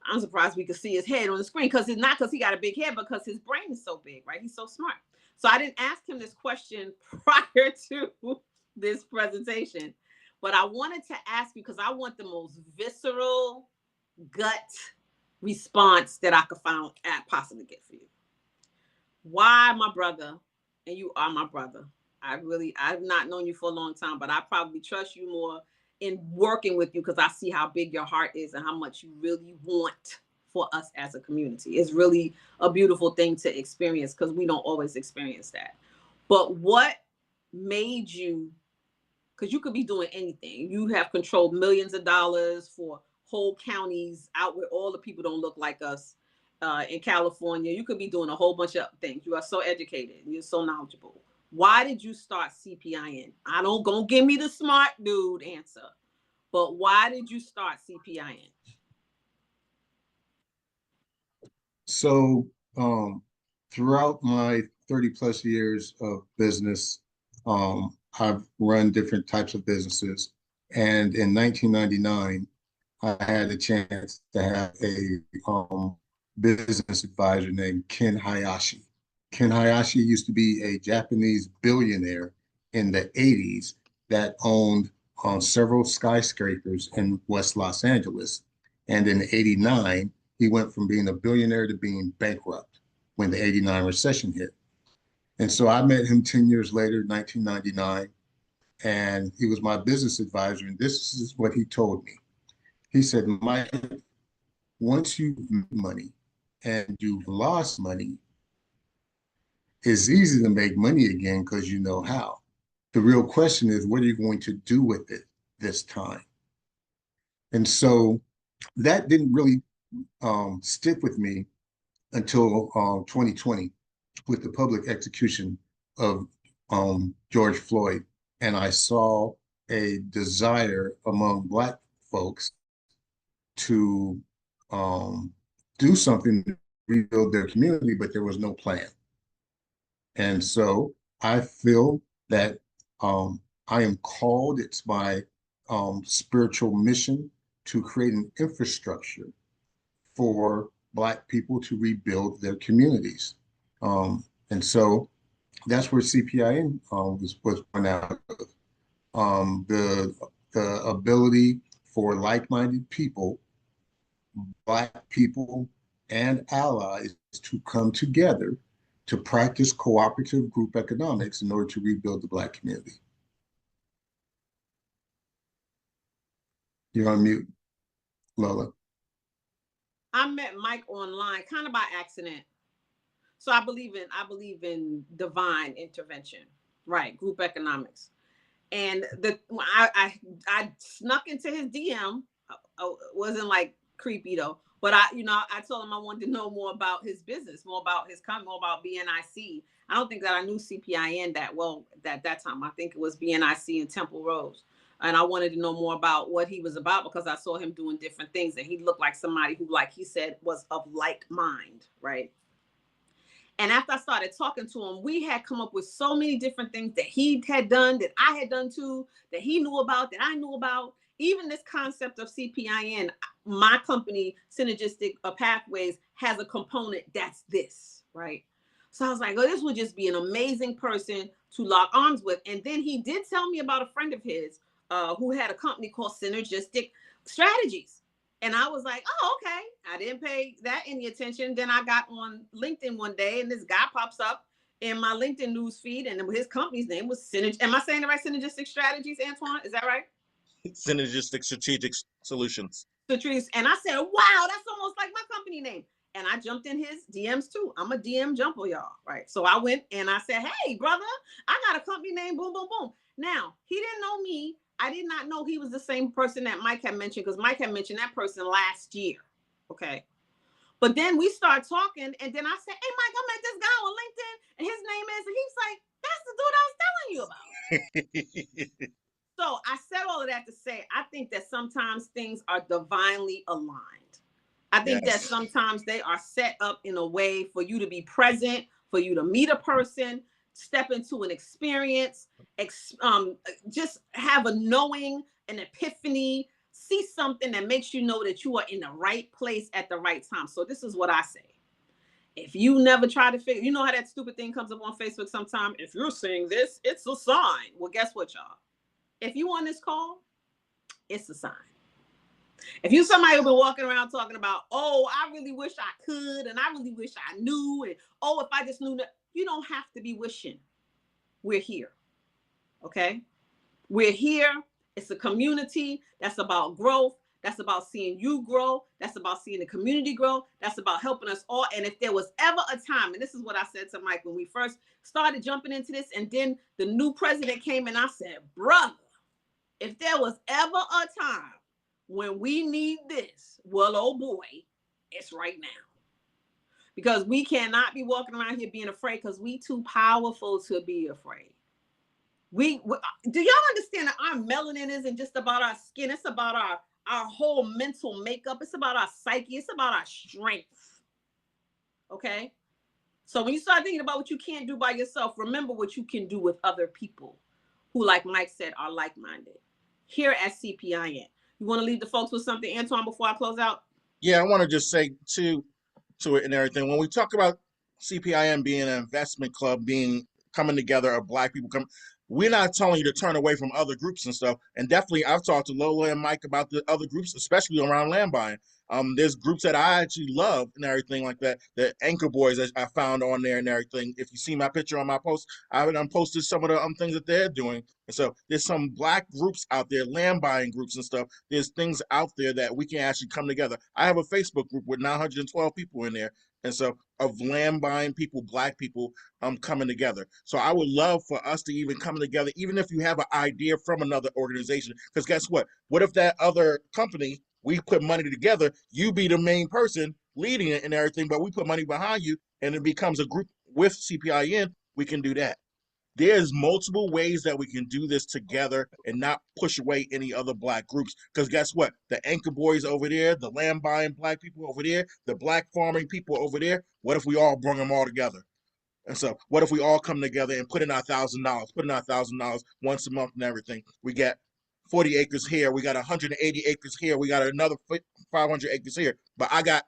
I'm surprised we could see his head on the screen because it's not because he got a big head, because his brain is so big, right? He's so smart. So I didn't ask him this question prior to this presentation, but I wanted to ask you because I want the most visceral gut response that I could possibly get for you. Why, my brother, and you are my brother. I've not known you for a long time, but I probably trust you more in working with you because I see how big your heart is and how much you really want for us as a community. It's really a beautiful thing to experience because we don't always experience that. But what made you, because you could be doing anything. You have controlled millions of dollars for whole counties out where all the people don't look like us in California. You could be doing a whole bunch of things. You are so educated. You're so knowledgeable. Why did you start CPIN? I don't gonna give me the smart dude answer, but why did you start CPIN? So throughout my 30 plus years of business, I've run different types of businesses. And in 1999, I had a chance to have a business advisor named Ken Hayashi. Ken Hayashi used to be a Japanese billionaire in the 80s that owned several skyscrapers in West Los Angeles. And in 89, he went from being a billionaire to being bankrupt when the 89 recession hit. And so I met him 10 years later, 1999, and he was my business advisor. And this is what he told me. He said, Mike, once you've made money and you've lost money, it's easy to make money again because you know how. The real question is, what are you going to do with it this time? And so that didn't really stick with me until 2020 with the public execution of George Floyd. And I saw a desire among Black folks to do something to rebuild their community, but there was no plan. And so I feel that I am called, it's my spiritual mission to create an infrastructure for Black people to rebuild their communities. And so that's where CPIN was born out of. The ability for like-minded people, Black people and allies to come together to practice cooperative group economics in order to rebuild the Black community. You're on mute, Lola. I met Mike online kind of by accident. So I believe in divine intervention. Right, group economics. And I snuck into his DM. Wasn't like creepy though, but I told him I wanted to know more about his business, more about his company, more about BNIC. I don't think that I knew CPIN that well at that time. I think it was BNIC in Temple Rose. And I wanted to know more about what he was about because I saw him doing different things. And he looked like somebody who, like he said, was of like mind, right? And after I started talking to him, we had come up with so many different things that he had done, that I had done too, that he knew about, that I knew about. Even this concept of CPIN, my company, Synergistic Pathways, has a component that's this, right? So I was like, oh, this would just be an amazing person to lock arms with. And then he did tell me about a friend of his who had a company called Synergistic Strategies. And I was like, oh, okay. I didn't pay that any attention. Then I got on LinkedIn one day and this guy pops up in my LinkedIn news feed and his company's name was Synergistic. Am I saying the right? Synergistic Strategies, Antoine? Is that right? Synergistic Strategic Solutions. Patrice. And I said, wow, that's almost like my company name. And I jumped in his DMs too. I'm a DM jumper, y'all, right? So I went and I said, hey, brother, I got a company name, boom, boom, boom. Now, he didn't know me. I did not know he was the same person that Mike had mentioned because Mike had mentioned that person last year, okay? But then we start talking and then I said, hey, Mike, I met this guy on LinkedIn and his name is, and he's like, that's the dude I was telling you about. So I said all of that to say, I think that sometimes things are divinely aligned. I think that sometimes they are set up in a way for you to be present, for you to meet a person, step into an experience, just have a knowing, an epiphany, see something that makes you know that you are in the right place at the right time. So this is what I say. If you never try to figure, you know how that stupid thing comes up on Facebook sometimes? If you're saying this, it's a sign. Well, guess what, y'all? If you on this call, it's a sign. If you somebody who's been walking around talking about, oh, I really wish I could, and I really wish I knew, and oh, if I just knew that, you don't have to be wishing. We're here, okay? We're here. It's a community that's about growth. That's about seeing you grow. That's about seeing the community grow. That's about helping us all. And if there was ever a time, and this is what I said to Mike when we first started jumping into this, and then the new president came and I said, brother, if there was ever a time when we need this, well, oh boy, it's right now. Because we cannot be walking around here being afraid because we too powerful to be afraid. Do y'all understand that our melanin isn't just about our skin? It's about our whole mental makeup. It's about our psyche. It's about our strength. Okay? So when you start thinking about what you can't do by yourself, remember what you can do with other people who, like Mike said, are like-minded. Here at CPIN. You want to leave the folks with something, Antoine, before I close out? Yeah, I want to just say to it and everything. When we talk about CPIN being an investment club, coming together of Black people, we're not telling you to turn away from other groups and stuff. And definitely, I've talked to Lola and Mike about the other groups, especially around land buying. There's groups that I actually love and everything like that. The Anchor Boys that I found on there and everything. If you see my picture on my post, I would posted some of the things that they're doing. And so there's some Black groups out there, land buying groups and stuff. There's things out there that we can actually come together. I have a Facebook group with 912 people in there. And so of land buying people, Black people coming together. So I would love for us to even come together, even if you have an idea from another organization. Because guess what? What if that other company, we put money together, you be the main person leading it and everything, but we put money behind you and it becomes a group with CPIN, we can do that. There's multiple ways that we can do this together and not push away any other Black groups. Because guess what? The Anchor Boys over there, the land buying Black people over there, the Black farming people over there, what if we all bring them all together? And so what if we all come together and put in our $1,000 once a month and everything? We get 40 acres here. We got 180 acres here. We got another 500 acres here. But I got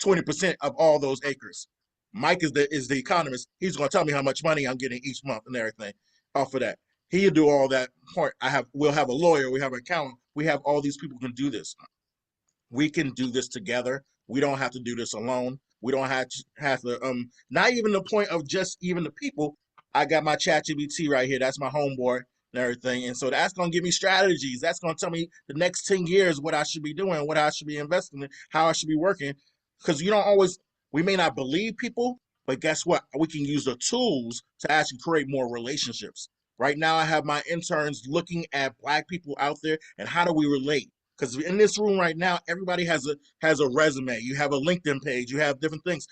20% of all those acres. Mike is the economist. He's going to tell me how much money I'm getting each month and everything off of that. He'll do all that part. We'll have a lawyer. We have an accountant. We have all these people who can do this. We can do this together. We don't have to do this alone. We don't have to not even the point of just even the people. I got my ChatGPT right here. That's my homeboy and everything. And so that's going to give me strategies. That's going to tell me the next 10 years what I should be doing, what I should be investing in, how I should be working. Because we may not believe people, but guess what? We can use the tools to actually create more relationships. Right now, I have my interns looking at Black people out there and how do we relate? Because in this room right now, everybody has a resume. You have a LinkedIn page. You have different things.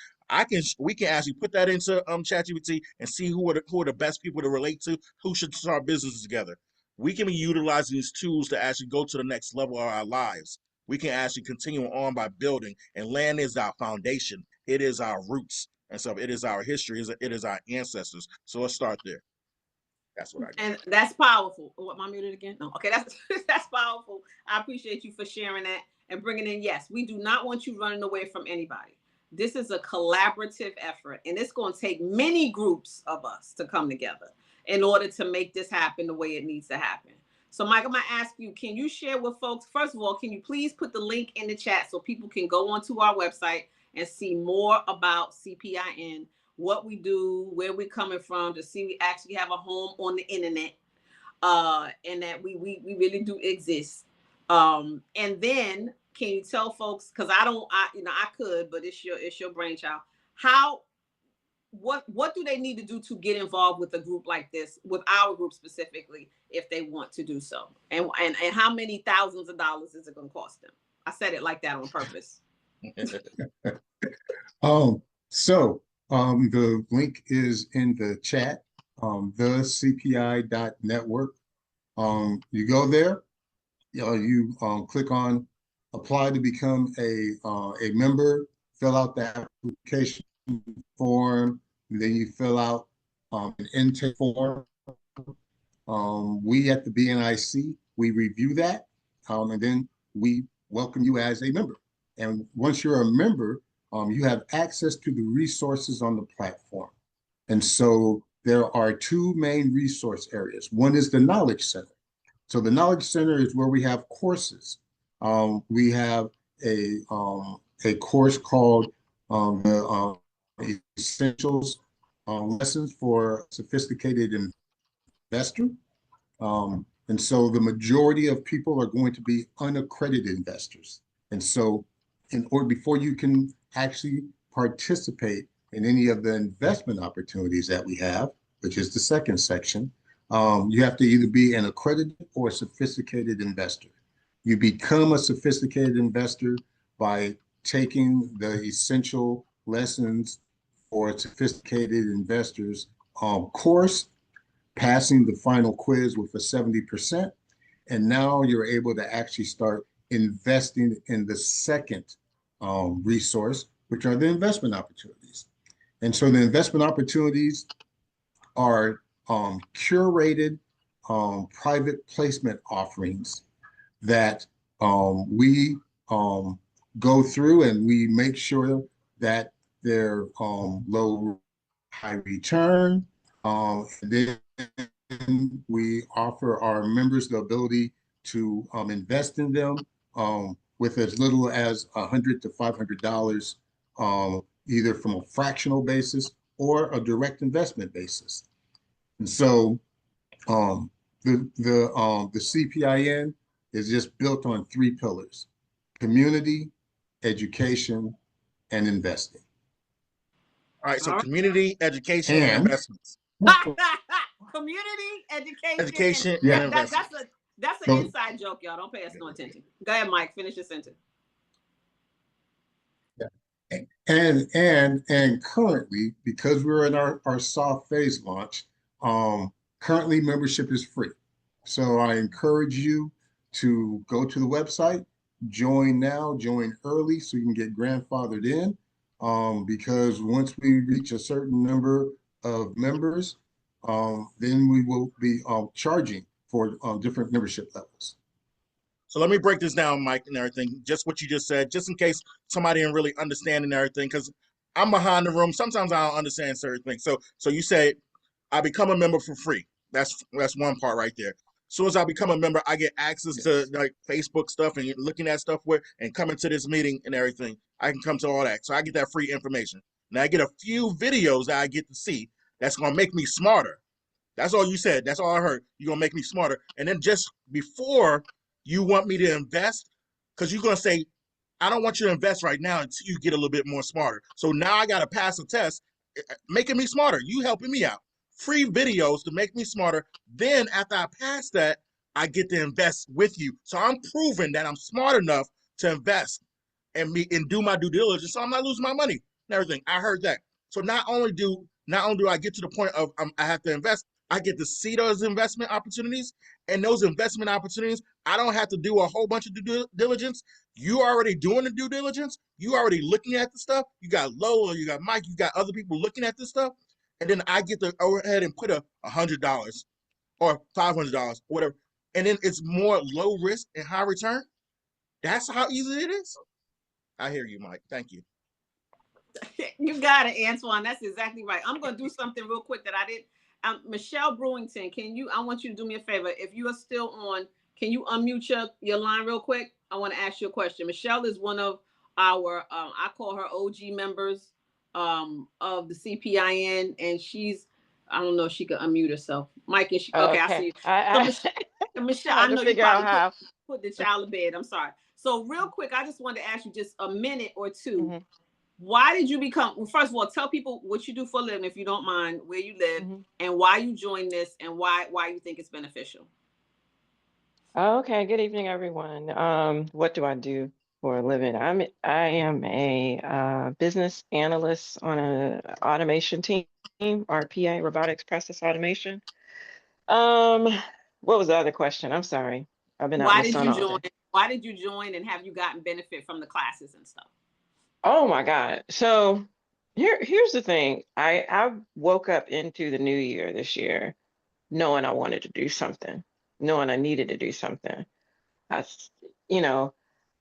We can actually put that into ChatGPT and see who are the best people to relate to, who should start businesses together. We can be utilizing these tools to actually go to the next level of our lives. We can actually continue on by building, and land is our foundation. It is our roots, and so it is our history. It is our ancestors. So let's start there. That's what I got. And that's powerful. What, am I muted again? No. Okay, that's that's powerful. I appreciate you for sharing that and bringing in. Yes, we do not want you running away from anybody. This is a collaborative effort, and it's going to take many groups of us to come together in order to make this happen the way it needs to happen. So, Mike, I'm going to ask you, can you share with folks, first of all, can you please put the link in the chat so people can go onto our website and see more about CPIN, what we do, where we're coming from, to see we actually have a home on the internet, and that we really do exist. And then can you tell folks, because I could, but it's your brainchild, what do they need to do to get involved with a group like this, with our group specifically, if they want to do so? And how many thousands of dollars is it going to cost them? I said it like that on purpose. The link is in the chat, the CPI.network. You go there, you click on apply to become a member, fill out the application form, and then you fill out an intake form. We at the BNIC, we review that, and then we welcome you as a member. And once you're a member, you have access to the resources on the platform. And so there are two main resource areas. One is the Knowledge Center. So the Knowledge Center is where we have courses. We have a course called the Essentials Lessons for Sophisticated Investor. And so the majority of people are going to be unaccredited investors. And so before you can actually participate in any of the investment opportunities that we have, which is the second section, you have to either be an accredited or a sophisticated investor. You become a sophisticated investor by taking the Essential Lessons for Sophisticated Investors course, passing the final quiz with a 70%, and now you're able to actually start investing in the second resource, which are the investment opportunities. And so the investment opportunities are curated private placement offerings that we go through, and we make sure that they're low, high return. And then we offer our members the ability to invest in them with as little as $100 to $500, either from a fractional basis or a direct investment basis. And so the CPIN is just built on three pillars: community, education, and investing. All right, so community, education, and investments. Community, education, and investment. That's an inside joke, y'all. Don't pay us no attention. Go ahead, Mike. Finish your sentence. Yeah. And currently, because we're in our soft phase launch, currently membership is free. So I encourage you to go to the website, join now, join early, so you can get grandfathered in. Because once we reach a certain number of members, then we will be charging for different membership levels. So let me break this down, Mike, and everything, just what you just said, just in case somebody didn't really understand and everything, because I'm behind the room. Sometimes I don't understand certain things. So you said I become a member for free. That's one part right there. As soon as I become a member, I get access to like Facebook stuff and looking at stuff and coming to this meeting and everything. I can come to all that. So I get that free information. Now I get a few videos that I get to see that's going to make me smarter. That's all you said. That's all I heard. You're going to make me smarter. And then just before you want me to invest, because you're going to say, I don't want you to invest right now until you get a little bit more smarter. So now I got to pass a test, making me smarter. You helping me out. free videos to make me smarter. Then after I pass that, I get to invest with you. So I'm proving that I'm smart enough to invest and do my due diligence, so I'm not losing my money and everything. I heard that. So not only do I get to the point of I have to invest, I get to see those investment opportunities, and those investment opportunities, I don't have to do a whole bunch of due diligence. You already doing the due diligence. You already looking at the stuff. You got Lola, you got Mike, you got other people looking at this stuff, and then I get to go ahead and put $100 or $500 or whatever, and then it's more low risk and high return. That's how easy it is. I hear you, Mike. Thank you. You got it, Antoine. That's exactly right. I'm going to do something real quick that I didn't. Michelle Brewington, I want you to do me a favor. If you are still on, can you unmute your line real quick? I want to ask you a question. Michelle is one of our, I call her OG members of the CPIN, and I don't know if she could unmute herself. Mike, is she? Okay, I see you. So Michelle, I know you probably put the child to bed. I'm sorry. So real quick, I just wanted to ask you just a minute or two. Mm-hmm. Why did you well, first of all, tell people what you do for a living, if you don't mind, where you live, Mm-hmm. and why you joined this, and why you think it's beneficial. Okay, good evening, everyone. What do I do for a living? I am a business analyst on an automation team, RPA, robotics process automation. What was the other question? I'm sorry. I've been out in the sun all day. Why did you join, and have you gotten benefit from the classes and stuff? Oh my God. So here's the thing. I woke up into the new year this year knowing I wanted to do something, knowing I needed to do something. I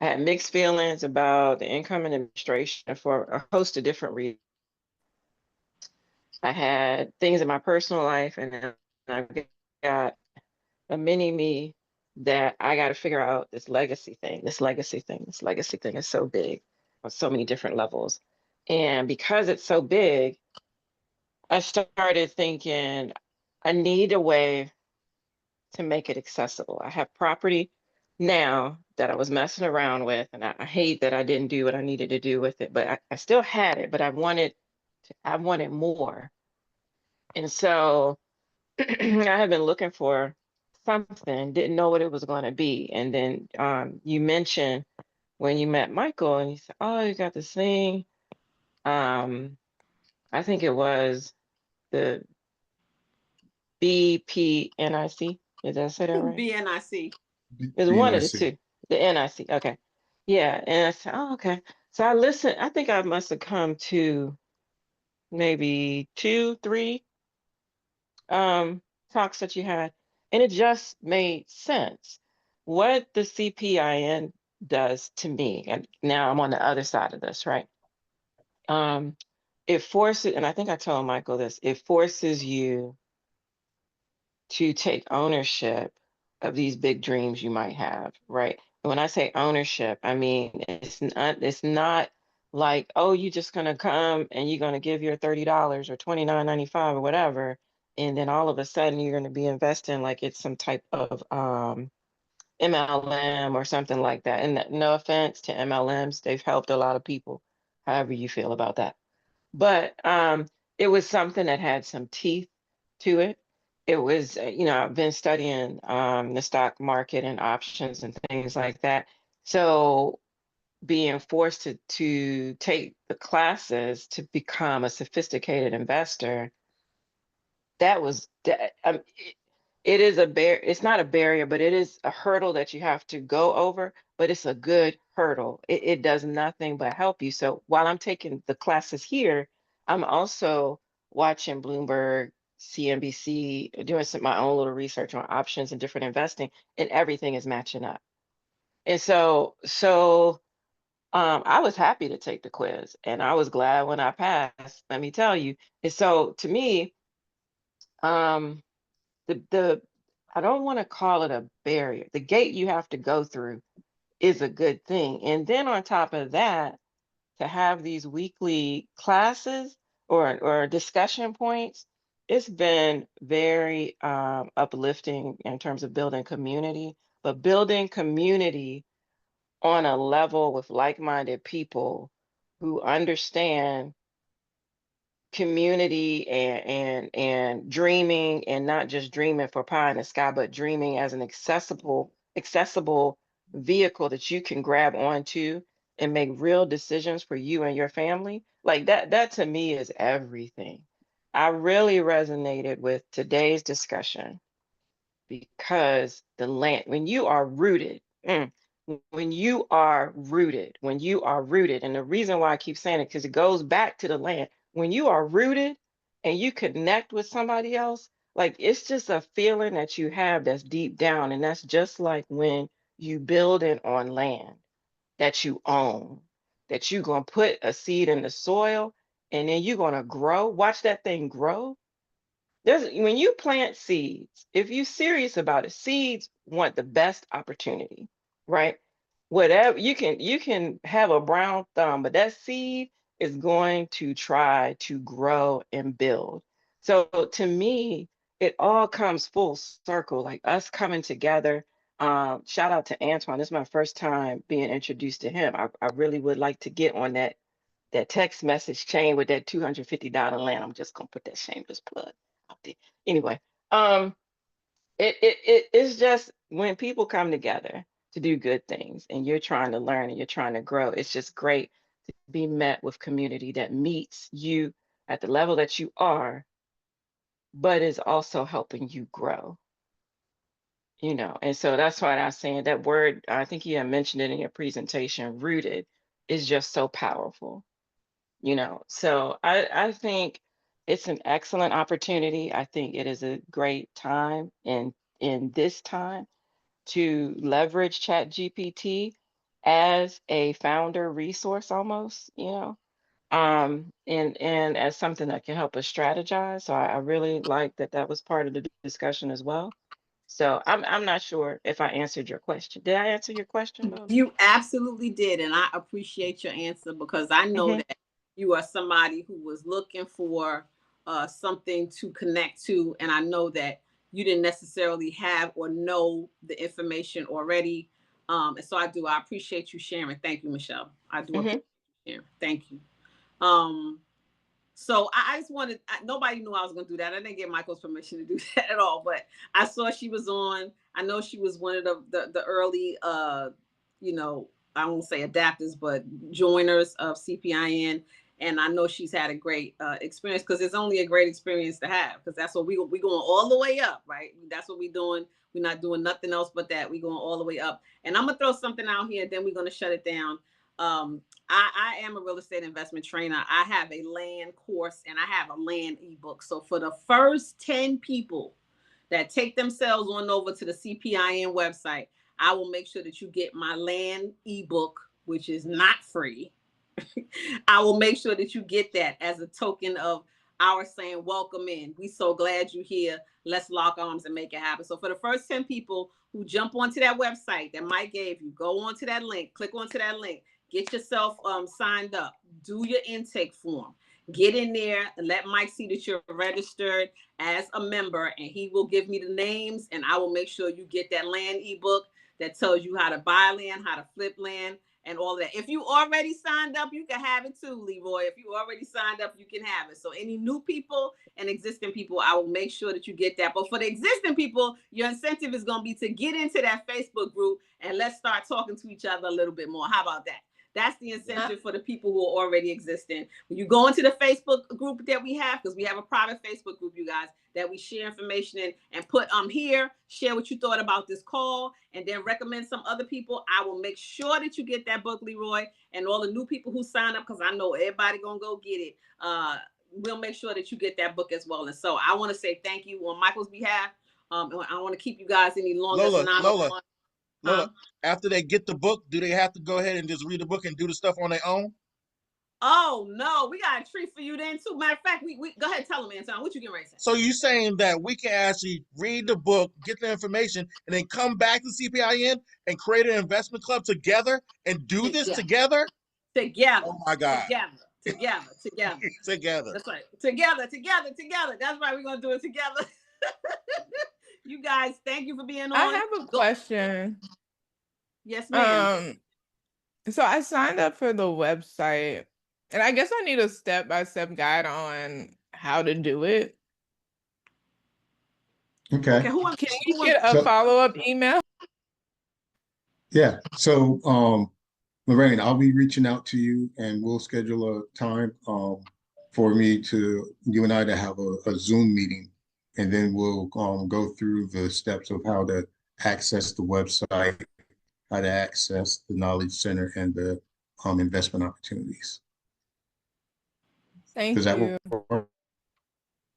had mixed feelings about the incoming administration for a host of different reasons. I had things in my personal life, and then I got a mini me that I got to figure out this legacy thing. This legacy thing is so big on so many different levels. And because it's so big, I started thinking I need a way to make it accessible. I have property now that I was messing around with, and I hate that I didn't do what I needed to do with it, but I still had it, but I wanted more. And so I have been looking for something, didn't know what it was going to be. And then you mentioned when you met Michael, and you said, oh, you got this thing. I think it was the BPNIC. Did I say that right? BNIC. It's one of the two. The NIC. Okay. Yeah. And I said, oh, okay. So I listened. I think I must have come to maybe 2, 3 talks that you had, and it just made sense. What the CPIN does to me, and now I'm on the other side of this, right? It forces, and I think I told Michael this, it forces you to take ownership of these big dreams you might have, right? And when I say ownership, I mean it's not like, oh, you're just gonna come and you're gonna give your $30 or $29.95 or whatever, and then all of a sudden you're gonna be investing like it's some type of MLM or something like that. And no offense to MLMs, they've helped a lot of people, however you feel about that. But it was something that had some teeth to it. It was, I've been studying the stock market and options and things like that. So being forced to take the classes to become a sophisticated investor, it is it's not a barrier, but it is a hurdle that you have to go over, but it's a good hurdle. It does nothing but help you. So while I'm taking the classes here, I'm also watching Bloomberg, CNBC, doing my own little research on options and different investing, and everything is matching up. And so I was happy to take the quiz, and I was glad when I passed, let me tell you. And so to me, I don't want to call it a barrier. The gate you have to go through is a good thing. And then on top of that, to have these weekly classes or discussion points, it's been very uplifting in terms of building community, but building community on a level with like-minded people who understand community and dreaming, and not just dreaming for pie in the sky, but dreaming as an accessible vehicle that you can grab onto and make real decisions for you and your family. Like that to me is everything. I really resonated with today's discussion because the land, when you are rooted, when you are rooted, and the reason why I keep saying it, because it goes back to the land. When you are rooted and you connect with somebody else, like it's just a feeling that you have that's deep down. And that's just like when you building on land that you own, that you're going to put a seed in the soil and then you're going to grow, watch that thing grow. When you plant seeds, if you're serious about it, seeds want the best opportunity, right? Whatever you can have a brown thumb, but that seed is going to try to grow and build. So to me, it all comes full circle, like us coming together. Shout out to Antoine. This is my first time being introduced to him. I really would like to get on that text message chain with that $250 land. I'm just gonna put that shameless plug out there. Anyway, it's just when people come together to do good things and you're trying to learn and you're trying to grow, it's just great to be met with community that meets you at the level that you are, but is also helping you grow. And so that's why I was saying that word, I think you had mentioned it in your presentation, rooted, is just so powerful. So I think it's an excellent opportunity. I think it is a great time in this time to leverage ChatGPT as a founder resource almost, and as something that can help us strategize. So I really like that was part of the discussion as well. So I'm not sure if I answered your question. Did I answer your question, Lola? You absolutely did, and I appreciate your answer because I know that you are somebody who was looking for something to connect to, and I know that you didn't necessarily have or know the information already. And so I appreciate you sharing. Thank you, Michelle. I do appreciate you sharing. Thank you. So I just wanted, nobody knew I was going to do that. I didn't get Michael's permission to do that at all, but I saw she was on. I know she was one of the early, I won't say adapters, but joiners of CPIN. And I know she's had a great experience because it's only a great experience to have because that's what we going all the way up, right? That's what we're doing. We're not doing nothing else but that. We're going all the way up. And I'm going to throw something out here, then we're going to shut it down. I am a real estate investment trainer. I have a land course and I have a land ebook. So for the first 10 people that take themselves on over to the CPIN website, I will make sure that you get my land ebook, which is not free. I will make sure that you get that as a token of our saying, welcome in. We so glad you're here. Let's lock arms and make it happen. So for the first 10 people who jump onto that website that Mike gave you, go onto that link, click onto that link, get yourself signed up, do your intake form, get in there and let Mike see that you're registered as a member, and he will give me the names and I will make sure you get that land ebook that tells you how to buy land, how to flip land, and all that. If you already signed up, you can have it too, Leroy. If you already signed up, you can have it. So any new people and existing people, I will make sure that you get that. But for the existing people, your incentive is going to be to get into that Facebook group and let's start talking to each other a little bit more. How about that? That's the incentive for the people who are already existing. When you go into the Facebook group that we have, because we have a private Facebook group, you guys, that we share information in and put here, share what you thought about this call, and then recommend some other people. I will make sure that you get that book, Leroy, and all the new people who sign up, because I know everybody going to go get it. We'll make sure that you get that book as well. And so I want to say thank you on Michael's behalf. I don't want to keep you guys any longer. Lola, after they get the book, do they have to go ahead and just read the book and do the stuff on their own? Oh no, we got a treat for you then too. Matter of fact, we go ahead and tell them, Anton, what you getting ready to say? So you saying that we can actually read the book, get the information, and then come back to CPIN and create an investment club together and do this together? Together. Oh my God. Together. Together. That's right. Together. That's right. We're gonna do it together. You guys, thank you for being on. I have a question. Yes, ma'am. So I signed up for the website And I guess I need a step-by-step guide on how to do it. Okay. Okay, Can we get a follow-up email? Yeah. So, Lorraine, I'll be reaching out to you and we'll schedule a time for you and I to have a Zoom meeting. And then we'll go through the steps of how to access the website, how to access the Knowledge Center and the investment opportunities. Thank Does that you. work?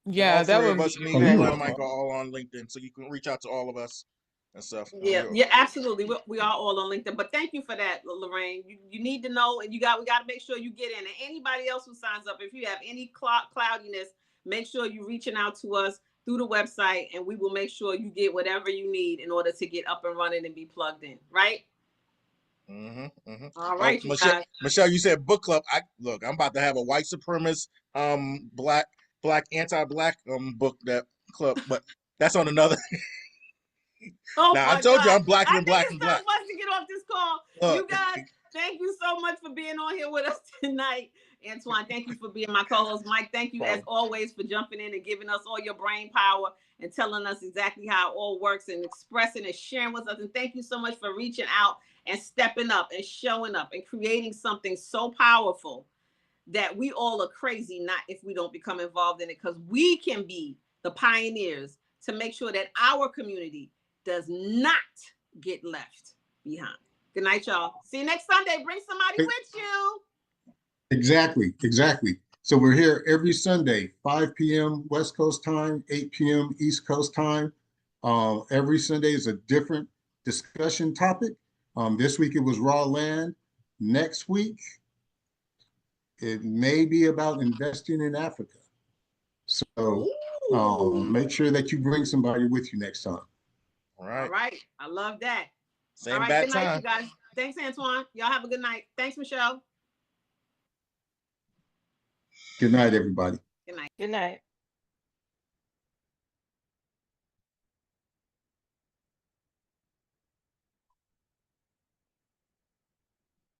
Yeah, All that three would of us, be me, very Lolo, and Mike, helpful. are all on LinkedIn, so you can reach out to all of us and stuff. Yeah, yeah, absolutely. We are all on LinkedIn, but thank you for that, Lorraine. You need to know, and we got to make sure you get in. And anybody else who signs up, if you have any cloudiness, make sure you're reaching out to us through the website, and we will make sure you get whatever you need in order to get up and running and be plugged in. Right? All right, you guys. Michelle, you said book club. I'm about to have a white supremacist, black anti-black book that club, but that's on another. Oh now my I told God. you I'm blacker than I black think and it's black. time for us to get off this call. You guys, thank you so much for being on here with us tonight. Antoine, thank you for being my co-host. Mike, thank you as always for jumping in and giving us all your brain power and telling us exactly how it all works and expressing and sharing with us. And thank you so much for reaching out and stepping up and showing up and creating something so powerful that we all are crazy, not if we don't become involved in it, because we can be the pioneers to make sure that our community does not get left behind. Good night, y'all. See you next Sunday. Bring somebody with you. Exactly. So we're here every Sunday, 5 p.m. West Coast time, 8 p.m. East Coast time. Every Sunday is a different discussion topic. This week it was raw land. Next week, it may be about investing in Africa. So make sure that you bring somebody with you next time. All right. All right. I love that. Same all right. bad Good night, time. you guys. Thanks, Antoine. Y'all have a good night. Thanks, Michelle. Good night, everybody. Good night. Good night.